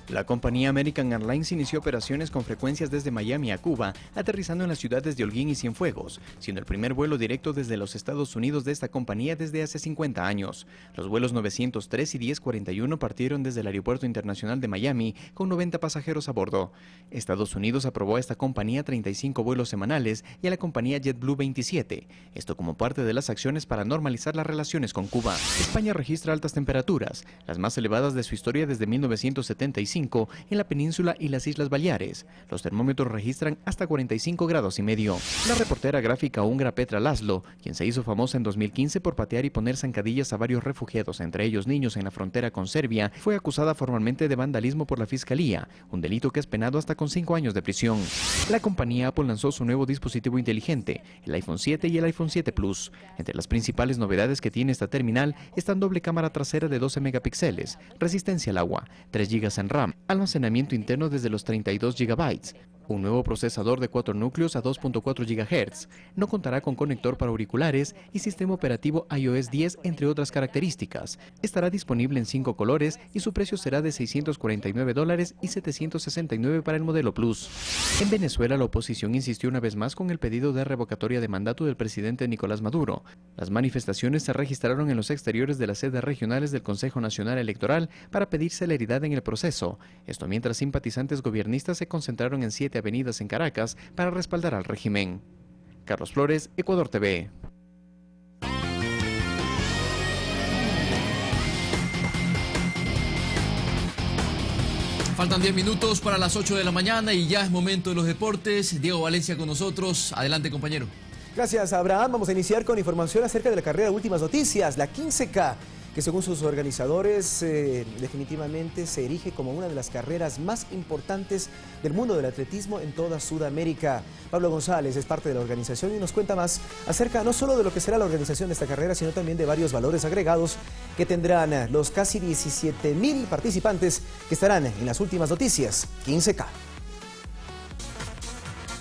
La compañía American Airlines inició operaciones con frecuencias desde Miami a Cuba, aterrizando en las ciudades de Holguín y Cienfuegos, siendo el primer vuelo directo desde los Estados Unidos de esta compañía desde hace 50 años. Los vuelos 903 y 1041 partieron desde el Aeropuerto Internacional de Miami, con 90 pasajeros a bordo. Estados Unidos aprobó a esta compañía 35 vuelos semanales y a la compañía JetBlue 27, esto como parte de las acciones para normalizar las relaciones con Cuba. España registra altas temperaturas, las más elevadas de su historia desde 1975, 35 en la península y las Islas Baleares. Los termómetros registran hasta 45 grados y medio. La reportera gráfica húngara Petra Laszlo, quien se hizo famosa en 2015 por patear y poner zancadillas a varios refugiados, entre ellos niños, en la frontera con Serbia, fue acusada formalmente de vandalismo por la Fiscalía, un delito que es penado hasta con 5 años de prisión. La compañía Apple lanzó su nuevo dispositivo inteligente, el iPhone 7 y el iPhone 7 Plus. Entre las principales novedades que tiene esta terminal están doble cámara trasera de 12 megapíxeles, resistencia al agua, 3 GB en RAM, almacenamiento interno desde los 32 GB, un nuevo procesador de 4 núcleos a 2.4 GHz, no contará con conector para auriculares y sistema operativo iOS 10, entre otras características. Estará disponible en 5 colores y su precio será de $649 y $769 para el modelo Plus. En Venezuela, la oposición insistió una vez más con el pedido de revocatoria de mandato del presidente Nicolás Maduro. Las manifestaciones se registraron en los exteriores de las sedes regionales del Consejo Nacional Electoral para pedir celeridad en el proceso. Esto mientras simpatizantes gobiernistas se concentraron en 7 avenidas en Caracas para respaldar al régimen. Carlos Flores, Ecuador TV. Faltan 10 minutos para las 8 de la mañana y ya es momento de los deportes. Diego Valencia con nosotros. Adelante, compañero. Gracias, Abraham. Vamos a iniciar con información acerca de la carrera de Últimas Noticias, la 15K, que según sus organizadores definitivamente se erige como una de las carreras más importantes del mundo del atletismo en toda Sudamérica. Pablo González es parte de la organización y nos cuenta más acerca no solo de lo que será la organización de esta carrera, sino también de varios valores agregados que tendrán los casi 17.000 participantes que estarán en las Últimas Noticias 15K.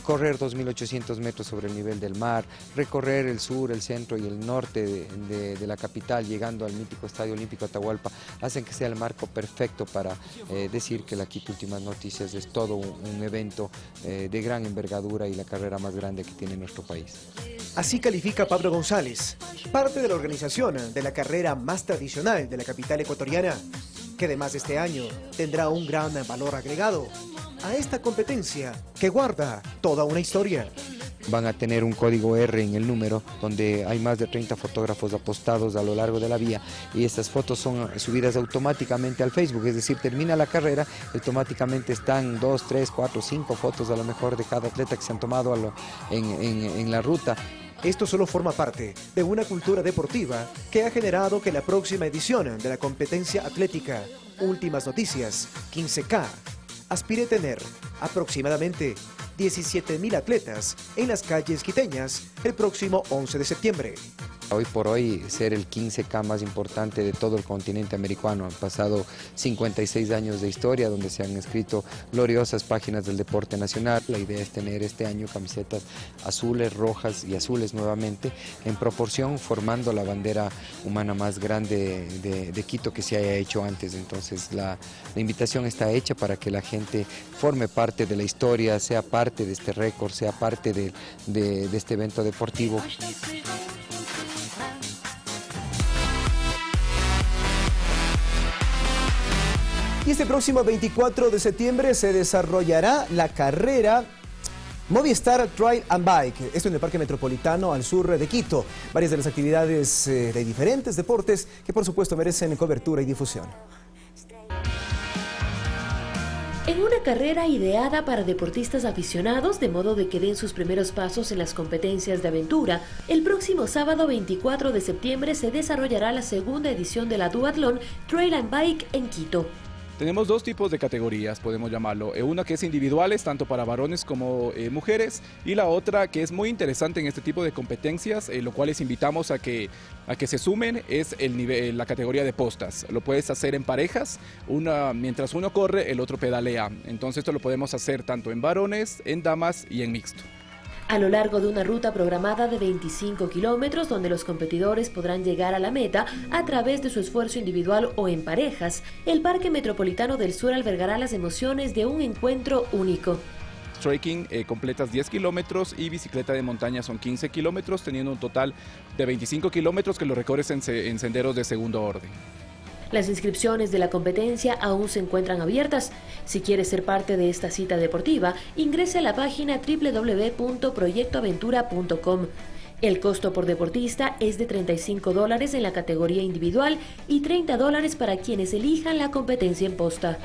Correr 2.800 metros sobre el nivel del mar, recorrer el sur, el centro y el norte de la capital, llegando al mítico Estadio Olímpico Atahualpa, hacen que sea el marco perfecto para decir que la Quito Últimas Noticias es todo un evento de gran envergadura y la carrera más grande que tiene nuestro país. Así califica Pablo González, parte de la organización de la carrera más tradicional de la capital ecuatoriana, que además este año tendrá un gran valor agregado a esta competencia que guarda toda una historia. Van a tener un código R en el número, donde hay más de 30 fotógrafos apostados a lo largo de la vía, y estas fotos son subidas automáticamente al Facebook, es decir, termina la carrera, automáticamente están 2, 3, 4, 5 fotos a lo mejor de cada atleta que se han tomado en la ruta. Esto solo forma parte de una cultura deportiva que ha generado que la próxima edición de la competencia atlética Últimas Noticias 15K aspire a tener aproximadamente 17.000 atletas en las calles quiteñas el próximo 11 de septiembre. Hoy por hoy ser el 15K más importante de todo el continente americano. Han pasado 56 años de historia donde se han escrito gloriosas páginas del deporte nacional. La idea es tener este año camisetas azules, rojas y azules nuevamente en proporción, formando la bandera humana más grande de Quito que se haya hecho antes. Entonces la invitación está hecha para que la gente forme parte de la historia, sea parte de este récord, sea parte de este evento deportivo. Y este próximo 24 de septiembre se desarrollará la carrera Movistar Trail and Bike, esto en el Parque Metropolitano al sur de Quito. Varias de las actividades de diferentes deportes que por supuesto merecen cobertura y difusión. En una carrera ideada para deportistas aficionados, de modo de que den sus primeros pasos en las competencias de aventura, el próximo sábado 24 de septiembre se desarrollará la segunda edición de la Duatlón Trail and Bike en Quito. Tenemos dos tipos de categorías, podemos llamarlo. Una que es individuales, tanto para varones como mujeres, y la otra que es muy interesante en este tipo de competencias, lo cual les invitamos a que se sumen, es la categoría de postas. Lo puedes hacer en parejas, mientras uno corre, el otro pedalea. Entonces esto lo podemos hacer tanto en varones, en damas y en mixto. A lo largo de una ruta programada de 25 kilómetros, donde los competidores podrán llegar a la meta a través de su esfuerzo individual o en parejas, el Parque Metropolitano del Sur albergará las emociones de un encuentro único. Trekking completas 10 kilómetros y bicicleta de montaña son 15 kilómetros, teniendo un total de 25 kilómetros que lo recorres en senderos de segundo orden. Las inscripciones de la competencia aún se encuentran abiertas. Si quiere ser parte de esta cita deportiva, ingrese a la página www.proyectoaventura.com. El costo por deportista es de $35 en la categoría individual y $30 para quienes elijan la competencia en posta.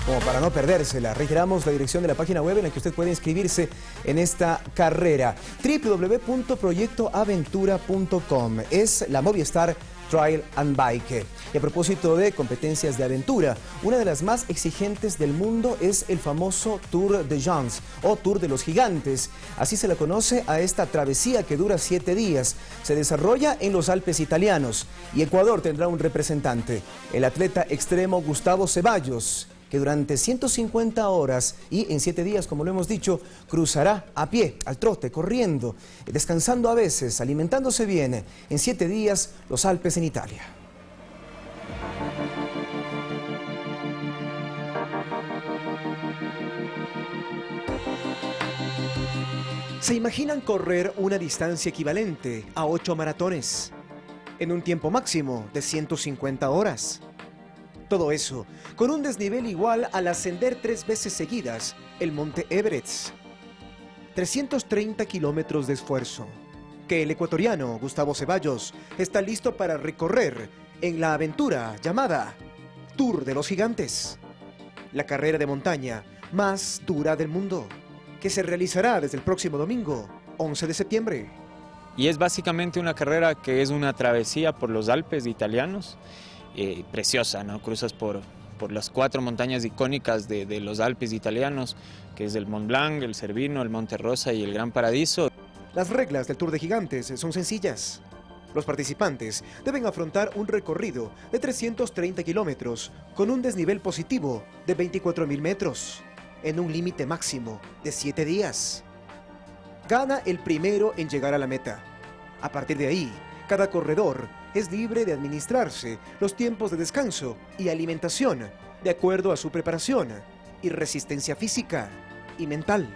Como para no perdérsela, reiteramos la dirección de la página web en la que usted puede inscribirse en esta carrera: www.proyectoaventura.com. Es la Movistar Trail and Bike. Y a propósito de competencias de aventura, una de las más exigentes del mundo es el famoso Tour de Géants o Tour de los Gigantes. Así se le conoce a esta travesía que dura 7 días. Se desarrolla en los Alpes italianos y Ecuador tendrá un representante, el atleta extremo Gustavo Ceballos, que durante 150 horas y en 7 días, como lo hemos dicho, cruzará a pie, al trote, corriendo, descansando a veces, alimentándose bien, en 7 días los Alpes en Italia. ¿Se imaginan correr una distancia equivalente a 8 maratones en un tiempo máximo de 150 horas? Todo eso con un desnivel igual al ascender 3 veces seguidas el monte Everest. 330 kilómetros de esfuerzo que el ecuatoriano Gustavo Ceballos está listo para recorrer en la aventura llamada Tour de los Gigantes, la carrera de montaña más dura del mundo, que se realizará desde el próximo domingo, 11 de septiembre. Y es básicamente una carrera que es una travesía por los Alpes italianos, preciosa, ¿no? Cruzas por las 4 montañas icónicas de los Alpes italianos, que es el Mont Blanc, el Cervino, el Monte Rosa y el Gran Paradiso. Las reglas del Tour de Gigantes son sencillas. Los participantes deben afrontar un recorrido de 330 kilómetros con un desnivel positivo de 24.000 metros en un límite máximo de 7 días. Gana el primero en llegar a la meta. A partir de ahí, cada corredor es libre de administrarse los tiempos de descanso y alimentación de acuerdo a su preparación y resistencia física y mental.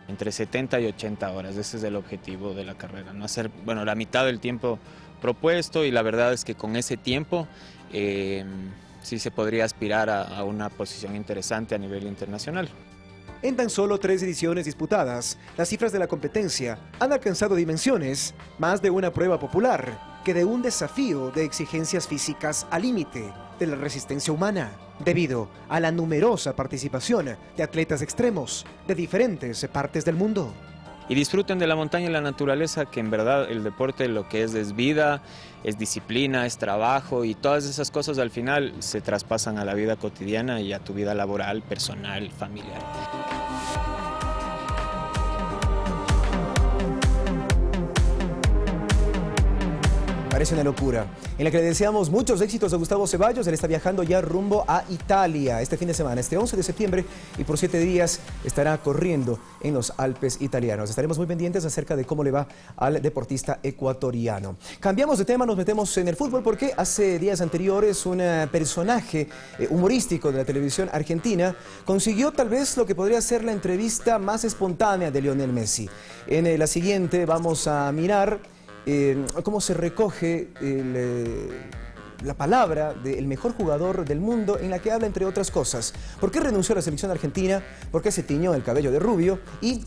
Entre 70 y 80 horas, ese es el objetivo de la carrera, no hacer, bueno, la mitad del tiempo propuesto, y la verdad es que con ese tiempo sí se podría aspirar a una posición interesante a nivel internacional. En tan solo 3 ediciones disputadas, las cifras de la competencia han alcanzado dimensiones más de una prueba popular que de un desafío de exigencias físicas al límite de la resistencia humana, debido a la numerosa participación de atletas extremos de diferentes partes del mundo. Y disfruten de la montaña y la naturaleza, que en verdad el deporte lo que es vida, es disciplina, es trabajo, y todas esas cosas al final se traspasan a la vida cotidiana y a tu vida laboral, personal, familiar. Parece una locura, en la que le deseamos muchos éxitos a Gustavo Ceballos. Él está viajando ya rumbo a Italia este fin de semana, este 11 de septiembre, y por 7 días estará corriendo en los Alpes italianos. Estaremos muy pendientes acerca de cómo le va al deportista ecuatoriano. Cambiamos de tema, nos metemos en el fútbol, porque hace días anteriores un personaje humorístico de la televisión argentina consiguió tal vez lo que podría ser la entrevista más espontánea de Lionel Messi. En la siguiente vamos a mirar cómo se recoge la palabra del mejor jugador del mundo, en la que habla, entre otras cosas, por qué renunció a la selección argentina, por qué se tiñó el cabello de rubio y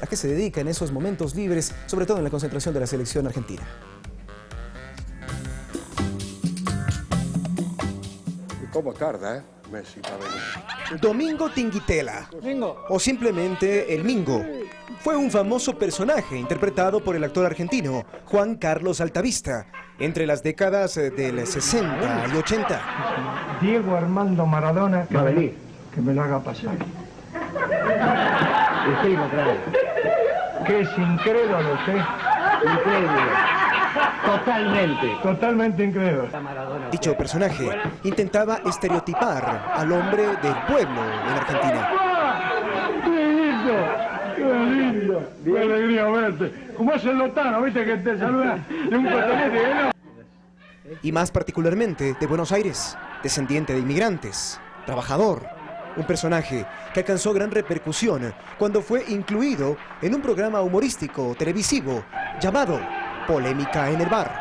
a qué se dedica en esos momentos libres, sobre todo en la concentración de la selección argentina. ¿Y cómo tarda, Messi para venir? Domingo Tinguitela, o simplemente el Mingo, fue un famoso personaje interpretado por el actor argentino Juan Carlos Altavista entre las décadas del 60 y 80. Diego Armando Maradona, que me lo haga pasar. Que es incrédulo, incrédulo. Totalmente incrédulo. Dicho personaje intentaba estereotipar al hombre del pueblo en Argentina. ¡Qué lindo! ¡Qué alegría verte! Como es el Lotano, viste, que te saluda de un cotonete, ¿no? Y más particularmente de Buenos Aires, descendiente de inmigrantes, trabajador. Un personaje que alcanzó gran repercusión cuando fue incluido en un programa humorístico televisivo llamado Polémica en el Bar.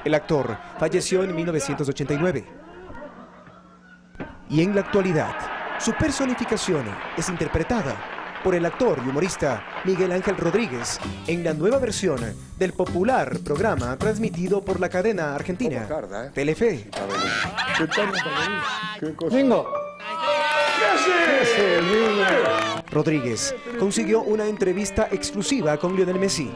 El actor falleció en 1989. Y en la actualidad, su personificación es interpretada por el actor y humorista Miguel Ángel Rodríguez en la nueva versión del popular programa transmitido por la cadena argentina Telefe. Mingo. Rodríguez consiguió una entrevista exclusiva con Lionel Messi,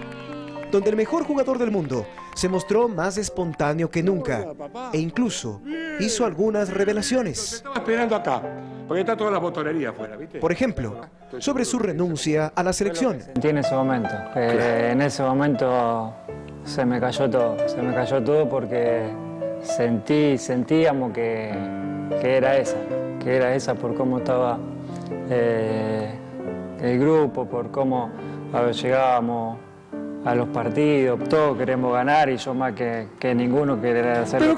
donde el mejor jugador del mundo se mostró más espontáneo que nunca e incluso hizo algunas revelaciones. Estaba esperando acá, porque está toda la botonería afuera, ¿viste? Por ejemplo, sobre su renuncia a la selección. Sentí en ese momento, en ese momento se me cayó todo porque sentíamos que era esa por cómo estaba el grupo, por cómo llegábamos a los partidos, todos queremos ganar y yo más que ninguno quería hacerlo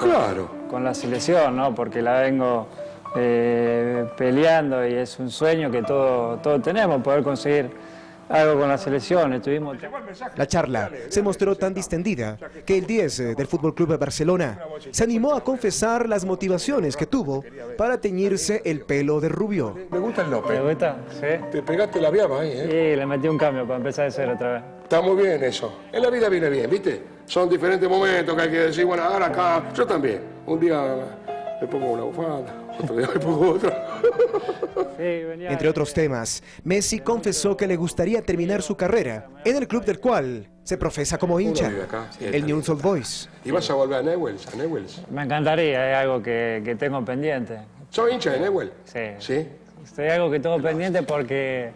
con la selección, ¿no? Porque la vengo peleando y es un sueño que todos tenemos, poder conseguir algo con la selección. La charla se mostró tan distendida que el 10 del Fútbol Club Barcelona se animó a confesar las motivaciones que tuvo para teñirse el pelo de rubio. Me gusta el López. ¿Te gusta? Sí. Te pegaste la viaba ahí, ¿eh? Sí, le metí un cambio para empezar de cero otra vez. Está muy bien eso. En la vida viene bien, ¿viste? Son diferentes momentos que hay que decir, bueno, ahora acá. Yo también. Un día me pongo una bufanda, otro día me pongo otra. Entre otros temas, Messi confesó que le gustaría terminar su carrera en el club del cual se profesa como hincha, el Newell's Old Boys. ¿Y vas a volver a Newell's? Me encantaría, es algo que tengo pendiente. ¿Sos hincha de Newell's? Sí. ¿Sí? Es algo que tengo pendiente porque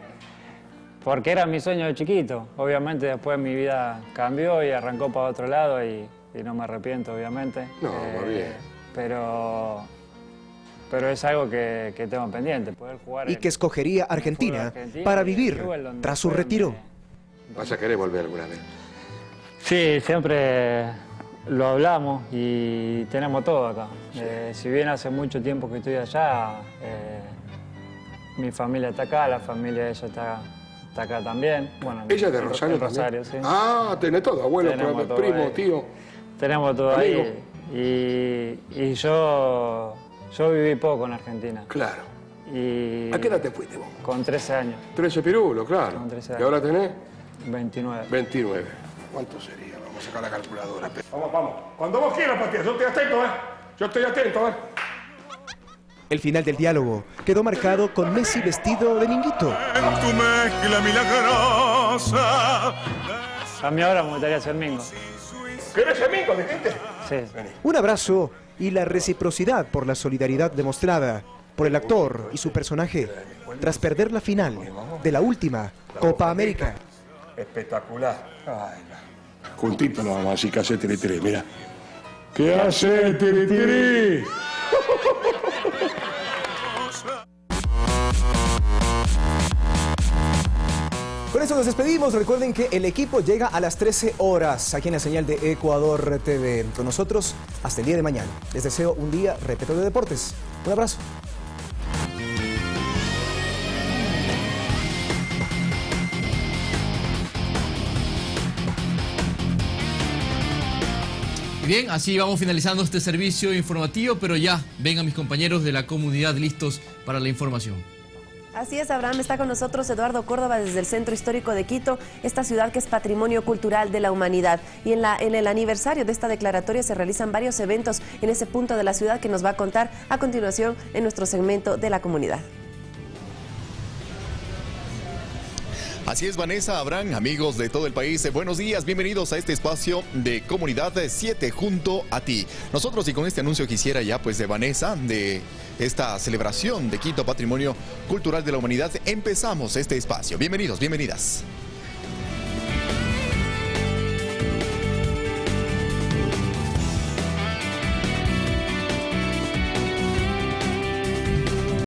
era mi sueño de chiquito. Obviamente después mi vida cambió y arrancó para otro lado y no me arrepiento, obviamente. No, va bien. Pero es algo que tengo pendiente, poder jugar. Y que escogería Argentina para vivir tras su retiro. ¿Vas a querer volver alguna vez? Sí, siempre lo hablamos y tenemos todo acá. Si bien hace mucho tiempo que estoy allá, mi familia está acá, la familia de ella está acá también. Bueno, ¿Ella es de Rosario también? Rosario, sí. Ah, tenés todo, abuelo, primo, tío. Tenemos todo amigo. Ahí. Y yo viví poco en Argentina. Claro. Y ¿A qué edad te fuiste vos? Con 13 años. 13 pirulos, claro. Con 13 años. ¿Y ahora tenés? 29. 29. ¿Cuánto sería? Vamos a sacar la calculadora. Vamos. Cuando vos quieras, Matías. Yo estoy atento, ¿eh? Yo estoy atento, ¿eh? El final del diálogo quedó marcado con Messi vestido de minguito. A mí ahora me gustaría ser mingo. ¿Querés ser mingo, dijiste? Sí. Un abrazo y la reciprocidad por la solidaridad demostrada por el actor y su personaje tras perder la final de la última Copa América. Espectacular. Ay, juntito nada más, así que hace tiri-tiri, mira. ¿Qué hace tiri-tiri? Con eso nos despedimos. Recuerden que el equipo llega a las 13 horas aquí en la señal de Ecuador TV. Con nosotros hasta el día de mañana. Les deseo un día repleto de deportes. Un abrazo. Bien, así vamos finalizando este servicio informativo, pero ya vengan mis compañeros de la comunidad listos para la información. Así es, Abraham, está con nosotros Eduardo Córdoba desde el Centro Histórico de Quito, esta ciudad que es patrimonio cultural de la humanidad. Y en el aniversario de esta declaratoria se realizan varios eventos en ese punto de la ciudad que nos va a contar a continuación en nuestro segmento de la comunidad. Así es, Vanessa, Abraham, amigos de todo el país, buenos días, bienvenidos a este espacio de Comunidad 7 junto a ti. Nosotros, y con este anuncio quisiera ya pues de Vanessa, de esta celebración de Quito Patrimonio Cultural de la Humanidad, empezamos este espacio. Bienvenidos, bienvenidas.